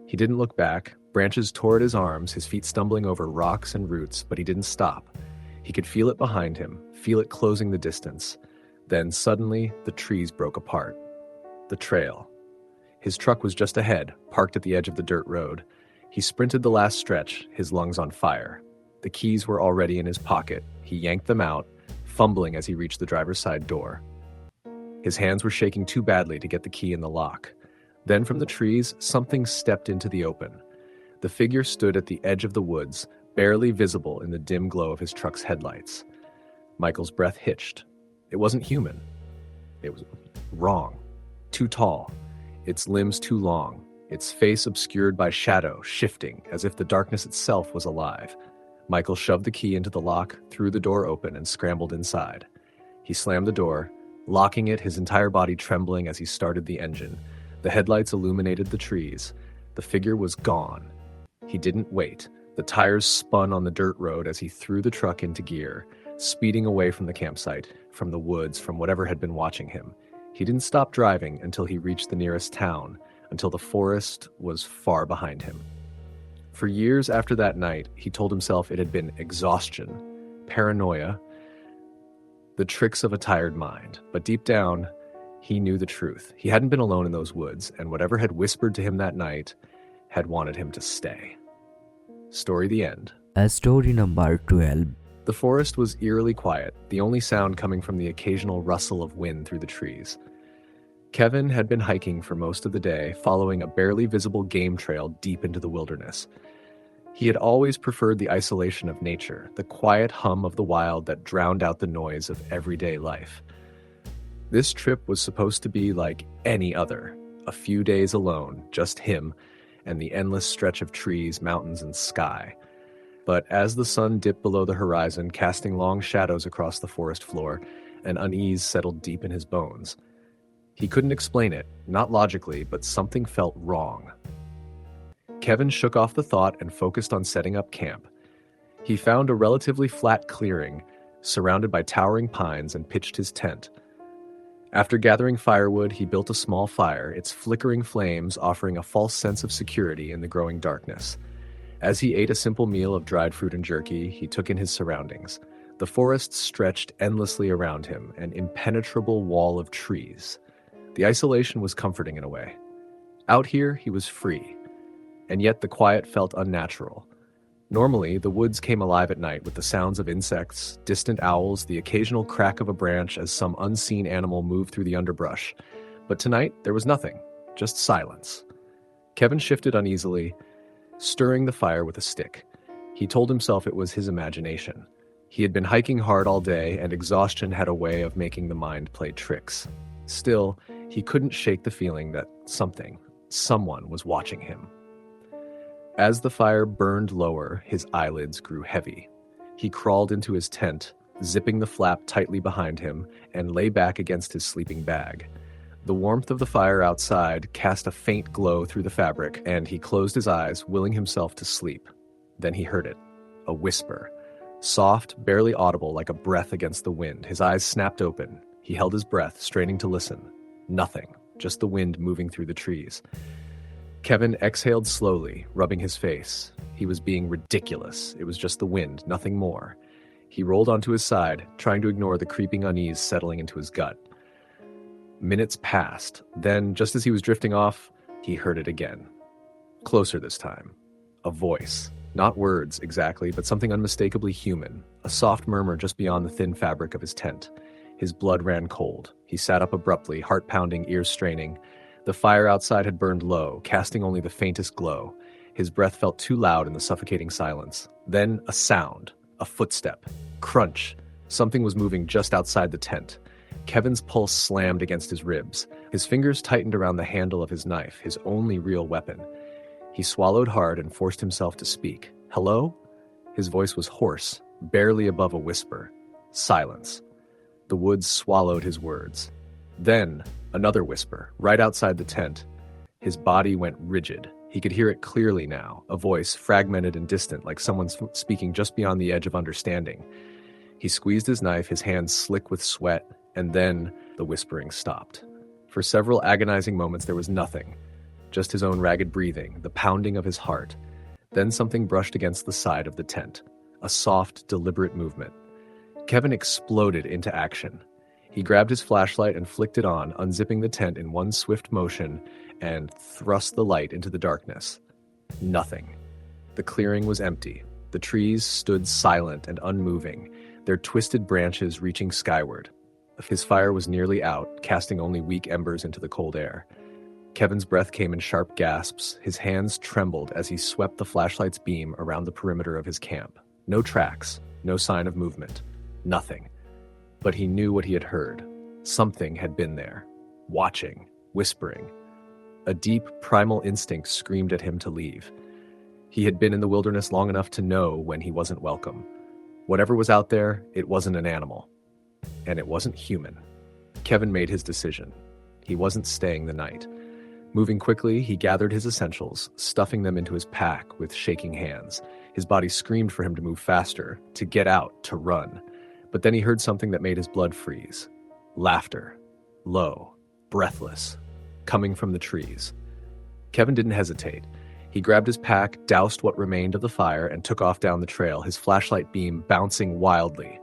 He didn't look back. Branches tore at his arms, his feet stumbling over rocks and roots, but he didn't stop. He could feel it behind him, feel it closing the distance. Then suddenly, the trees broke apart. The trail. His truck was just ahead, parked at the edge of the dirt road. He sprinted the last stretch, his lungs on fire. The keys were already in his pocket. He yanked them out, fumbling as he reached the driver's side door. His hands were shaking too badly to get the key in the lock. Then from the trees, something stepped into the open. The figure stood at the edge of the woods, barely visible in the dim glow of his truck's headlights. Michael's breath hitched. It wasn't human. It was wrong. Too tall. Its limbs too long. Its face obscured by shadow, shifting, as if the darkness itself was alive. Michael shoved the key into the lock, threw the door open, and scrambled inside. He slammed the door, locking it, his entire body trembling as he started the engine. The headlights illuminated the trees. The figure was gone. He didn't wait. The tires spun on the dirt road as he threw the truck into gear, speeding away from the campsite, from the woods, from whatever had been watching him. He didn't stop driving until he reached the nearest town, until the forest was far behind him. For years after that night, he told himself it had been exhaustion, paranoia, the tricks of a tired mind. But deep down, he knew the truth. He hadn't been alone in those woods, and whatever had whispered to him that night had wanted him to stay. Story the end. Story number 12. The forest was eerily quiet, the only sound coming from the occasional rustle of wind through the trees. Kevin had been hiking for most of the day, following a barely visible game trail deep into the wilderness. He had always preferred the isolation of nature, the quiet hum of the wild that drowned out the noise of everyday life. This trip was supposed to be like any other, a few days alone, just him, and the endless stretch of trees, mountains, and sky. But as the sun dipped below the horizon, casting long shadows across the forest floor, an unease settled deep in his bones. He couldn't explain it, not logically, but something felt wrong. Kevin shook off the thought and focused on setting up camp. He found a relatively flat clearing, surrounded by towering pines, and pitched his tent. After gathering firewood, he built a small fire, its flickering flames offering a false sense of security in the growing darkness. As he ate a simple meal of dried fruit and jerky, he took in his surroundings. The forest stretched endlessly around him, an impenetrable wall of trees. The isolation was comforting in a way. Out here, he was free, and yet the quiet felt unnatural. Normally, the woods came alive at night with the sounds of insects, distant owls, the occasional crack of a branch as some unseen animal moved through the underbrush. But tonight, there was nothing, just silence. Kevin shifted uneasily, stirring the fire with a stick. He told himself it was his imagination. He had been hiking hard all day, and exhaustion had a way of making the mind play tricks. Still, he couldn't shake the feeling that someone was watching him. As the fire burned lower, his eyelids grew heavy. He crawled into his tent, zipping the flap tightly behind him, and lay back against his sleeping bag. The warmth of the fire outside cast a faint glow through the fabric, and he closed his eyes, willing himself to sleep. Then he heard it, a whisper. Soft, barely audible, like a breath against the wind. His eyes snapped open. He held his breath, straining to listen. Nothing, just the wind moving through the trees. Kevin exhaled slowly, rubbing his face. He was being ridiculous. It was just the wind, nothing more. He rolled onto his side, trying to ignore the creeping unease settling into his gut. Minutes passed. Then, just as he was drifting off, he heard it again. Closer this time. A voice. Not words, exactly, but something unmistakably human. A soft murmur just beyond the thin fabric of his tent. His blood ran cold. He sat up abruptly, heart pounding, ears straining. The fire outside had burned low, casting only the faintest glow. His breath felt too loud in the suffocating silence. Then a sound, a footstep, crunch. Something was moving just outside the tent. Kevin's pulse slammed against his ribs. His fingers tightened around the handle of his knife, his only real weapon. He swallowed hard and forced himself to speak. Hello? His voice was hoarse, barely above a whisper. Silence. The woods swallowed his words. Then, another whisper, right outside the tent. His body went rigid. He could hear it clearly now, a voice fragmented and distant, like someone speaking just beyond the edge of understanding. He squeezed his knife, his hands slick with sweat, and then the whispering stopped. For several agonizing moments there was nothing, just his own ragged breathing, the pounding of his heart. Then something brushed against the side of the tent, a soft, deliberate movement. Kevin exploded into action. He grabbed his flashlight and flicked it on, unzipping the tent in one swift motion, and thrust the light into the darkness. Nothing. The clearing was empty. The trees stood silent and unmoving, their twisted branches reaching skyward. His fire was nearly out, casting only weak embers into the cold air. Kevin's breath came in sharp gasps. His hands trembled as he swept the flashlight's beam around the perimeter of his camp. No tracks, no sign of movement. Nothing. But he knew what he had heard. Something had been there, watching, whispering. A deep, primal instinct screamed at him to leave. He had been in the wilderness long enough to know when he wasn't welcome. Whatever was out there, it wasn't an animal. And it wasn't human. Kevin made his decision. He wasn't staying the night. Moving quickly, he gathered his essentials, stuffing them into his pack with shaking hands. His body screamed for him to move faster, to get out, to run. But then he heard something that made his blood freeze. Laughter. Low. Breathless. Coming from the trees. Kevin didn't hesitate. He grabbed his pack, doused what remained of the fire, and took off down the trail, his flashlight beam bouncing wildly.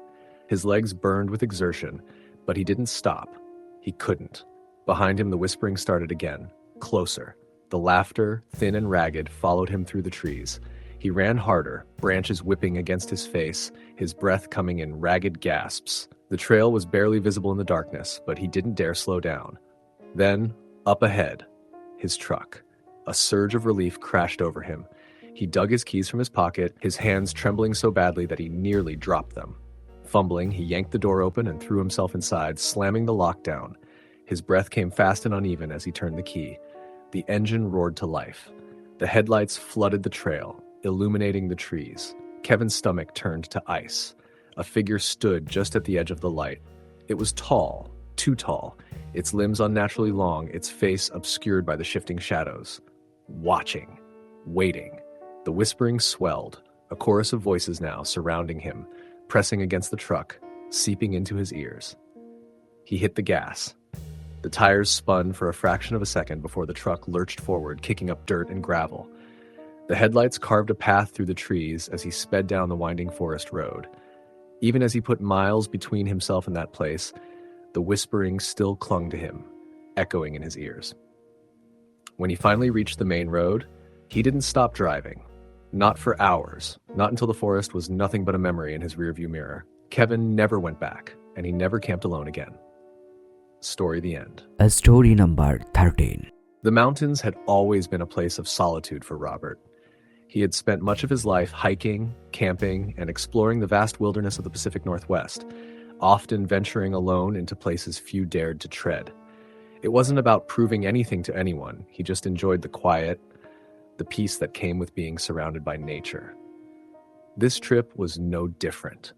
His legs burned with exertion, but he didn't stop. He couldn't. Behind him, the whispering started again. Closer. The laughter, thin and ragged, followed him through the trees. He ran harder, branches whipping against his face, his breath coming in ragged gasps. The trail was barely visible in the darkness, but he didn't dare slow down. Then, up ahead, his truck. A surge of relief crashed over him. He dug his keys from his pocket, his hands trembling so badly that he nearly dropped them. Fumbling, he yanked the door open and threw himself inside, slamming the lock down. His breath came fast and uneven as he turned the key. The engine roared to life. The headlights flooded the trail, illuminating the trees. Kevin's stomach turned to ice. A figure stood just at the edge of the light. It was tall, too tall, its limbs unnaturally long, its face obscured by the shifting shadows. Watching, waiting. The whispering swelled, a chorus of voices now surrounding him, pressing against the truck, seeping into his ears. He hit the gas. The tires spun for a fraction of a second before the truck lurched forward, kicking up dirt and gravel. The headlights carved a path through the trees as he sped down the winding forest road. Even as he put miles between himself and that place, the whispering still clung to him, echoing in his ears. When he finally reached the main road, he didn't stop driving. Not for hours, not until the forest was nothing but a memory in his rearview mirror. Kevin never went back, and he never camped alone again. Story the end. Story number 13. The mountains had always been a place of solitude for Robert. He had spent much of his life hiking, camping, and exploring the vast wilderness of the Pacific Northwest, often venturing alone into places few dared to tread. It wasn't about proving anything to anyone. He just enjoyed the quiet, the peace that came with being surrounded by nature. This trip was no different.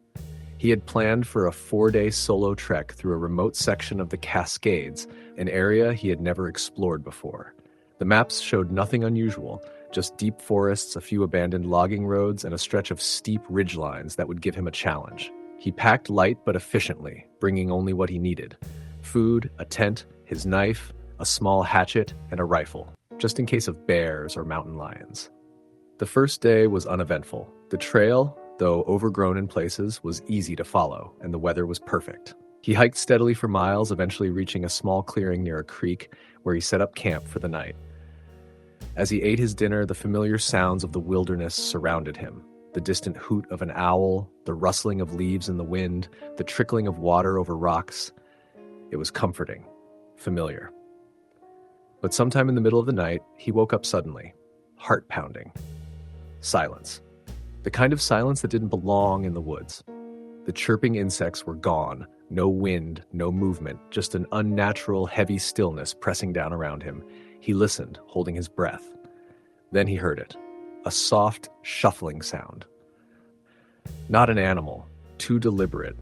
He had planned for a 4-day solo trek through a remote section of the Cascades, an area he had never explored before. The maps showed nothing unusual, just deep forests, a few abandoned logging roads, and a stretch of steep ridgelines that would give him a challenge. He packed light but efficiently, bringing only what he needed: food, a tent, his knife, a small hatchet, and a rifle, just in case of bears or mountain lions. The first day was uneventful. The trail, though overgrown in places, was easy to follow, and the weather was perfect. He hiked steadily for miles, eventually reaching a small clearing near a creek where he set up camp for the night. As he ate his dinner, the familiar sounds of the wilderness surrounded him. The distant hoot of an owl, the rustling of leaves in the wind, the trickling of water over rocks. It was comforting, familiar. But sometime in the middle of the night, he woke up suddenly, heart pounding. Silence. The kind of silence that didn't belong in the woods. The chirping insects were gone. No wind, no movement, just an unnatural, heavy stillness pressing down around him. He listened, holding his breath. Then he heard it. A soft, shuffling sound. Not an animal. Too deliberate.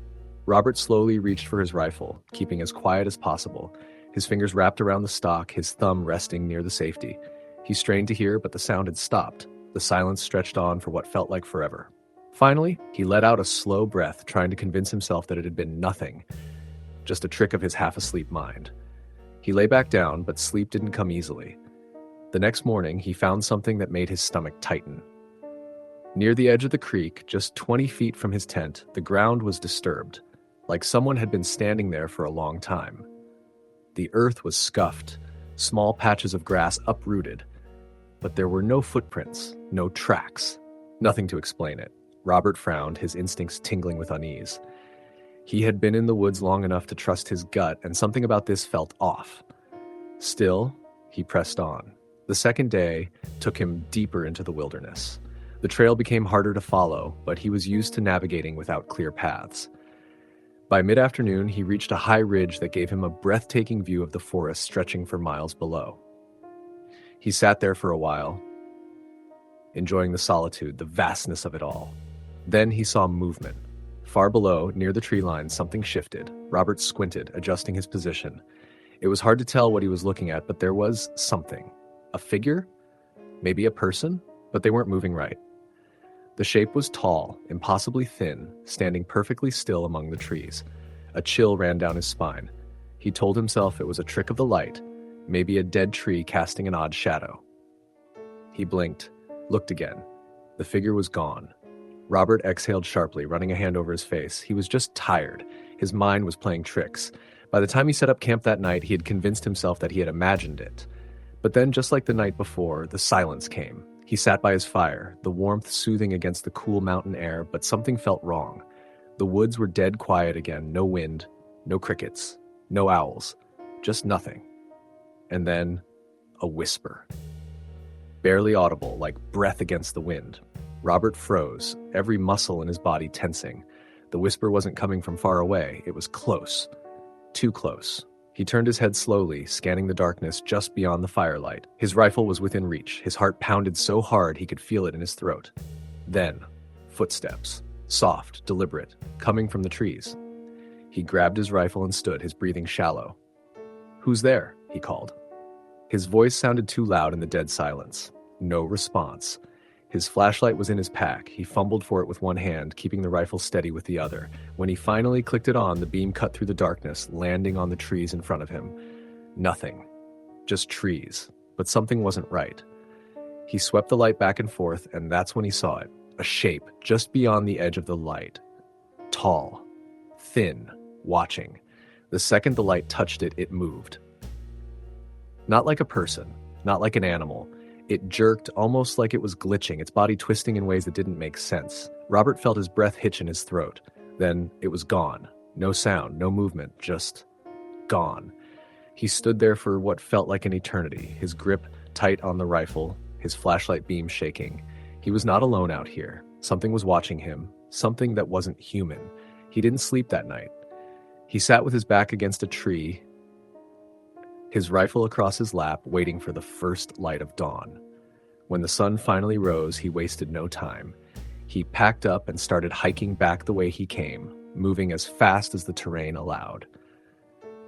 Robert slowly reached for his rifle, keeping as quiet as possible. His fingers wrapped around the stock, his thumb resting near the safety. He strained to hear, but the sound had stopped. The silence stretched on for what felt like forever. Finally, he let out a slow breath, trying to convince himself that it had been nothing, just a trick of his half-asleep mind. He lay back down, but sleep didn't come easily. The next morning, he found something that made his stomach tighten. Near the edge of the creek, just 20 feet from his tent, the ground was disturbed, like someone had been standing there for a long time. The earth was scuffed, small patches of grass uprooted, but there were no footprints, no tracks, nothing to explain it. Robert frowned, his instincts tingling with unease. He had been in the woods long enough to trust his gut, and something about this felt off. Still, he pressed on. The second day took him deeper into the wilderness. The trail became harder to follow, but he was used to navigating without clear paths. By mid-afternoon, he reached a high ridge that gave him a breathtaking view of the forest stretching for miles below. He sat there for a while, enjoying the solitude, the vastness of it all. Then he saw movement. Far below, near the tree line, something shifted. Robert squinted, adjusting his position. It was hard to tell what he was looking at, but there was something. A figure? Maybe a person? But they weren't moving right. The shape was tall, impossibly thin, standing perfectly still among the trees. A chill ran down his spine. He told himself it was a trick of the light, maybe a dead tree casting an odd shadow. He blinked, looked again. The figure was gone. Robert exhaled sharply, running a hand over his face. He was just tired. His mind was playing tricks. By the time he set up camp that night, he had convinced himself that he had imagined it. But then, just like the night before, the silence came. He sat by his fire, the warmth soothing against the cool mountain air, but something felt wrong. The woods were dead quiet again, no wind, no crickets, no owls, just nothing. And then, a whisper. Barely audible, like breath against the wind. Robert froze, every muscle in his body tensing. The whisper wasn't coming from far away, it was close. Too close. He turned his head slowly, scanning the darkness just beyond the firelight. His rifle was within reach. His heart pounded so hard he could feel it in his throat. Then, footsteps. Soft, deliberate, coming from the trees. He grabbed his rifle and stood, his breathing shallow. "Who's there?" he called. His voice sounded too loud in the dead silence. No response. His flashlight was in his pack. He fumbled for it with one hand, keeping the rifle steady with the other. When he finally clicked it on, the beam cut through the darkness, landing on the trees in front of him. Nothing. Just trees. But something wasn't right. He swept the light back and forth, and that's when he saw it. A shape just beyond the edge of the light. Tall. Thin. Watching. The second the light touched it, it moved. Not like a person. Not like an animal. It jerked almost like it was glitching, its body twisting in ways that didn't make sense. Robert felt his breath hitch in his throat. Then it was gone. No sound, no movement, just gone. He stood there for what felt like an eternity, his grip tight on the rifle, his flashlight beam shaking. He was not alone out here. Something was watching him, something that wasn't human. He didn't sleep that night. He sat with his back against a tree, his rifle across his lap, waiting for the first light of dawn. When the sun finally rose, he wasted no time. He packed up and started hiking back the way he came, moving as fast as the terrain allowed.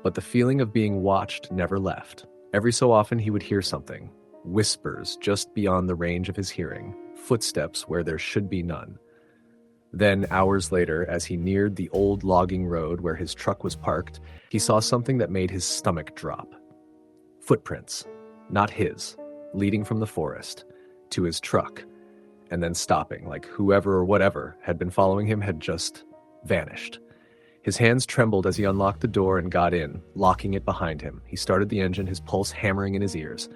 But the feeling of being watched never left. Every so often he would hear something, whispers just beyond the range of his hearing, footsteps where there should be none. Then, hours later, as he neared the old logging road where his truck was parked, he saw something that made his stomach drop. Footprints, not his, leading from the forest to his truck, and then stopping, like whoever or whatever had been following him had just vanished. His hands trembled as he unlocked the door and got in, locking it behind him. He started the engine, his pulse hammering in his ears.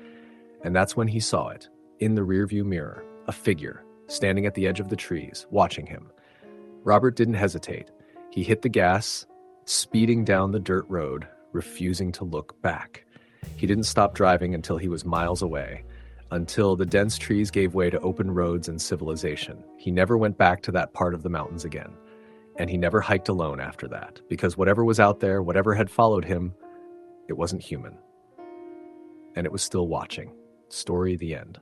And that's when he saw it, in the rearview mirror, a figure, standing at the edge of the trees, watching him. Robert didn't hesitate. He hit the gas, speeding down the dirt road, refusing to look back. He didn't stop driving until he was miles away, until the dense trees gave way to open roads and civilization. He never went back to that part of the mountains again. And he never hiked alone after that, because whatever was out there, whatever had followed him, it wasn't human. And it was still watching. Story the end.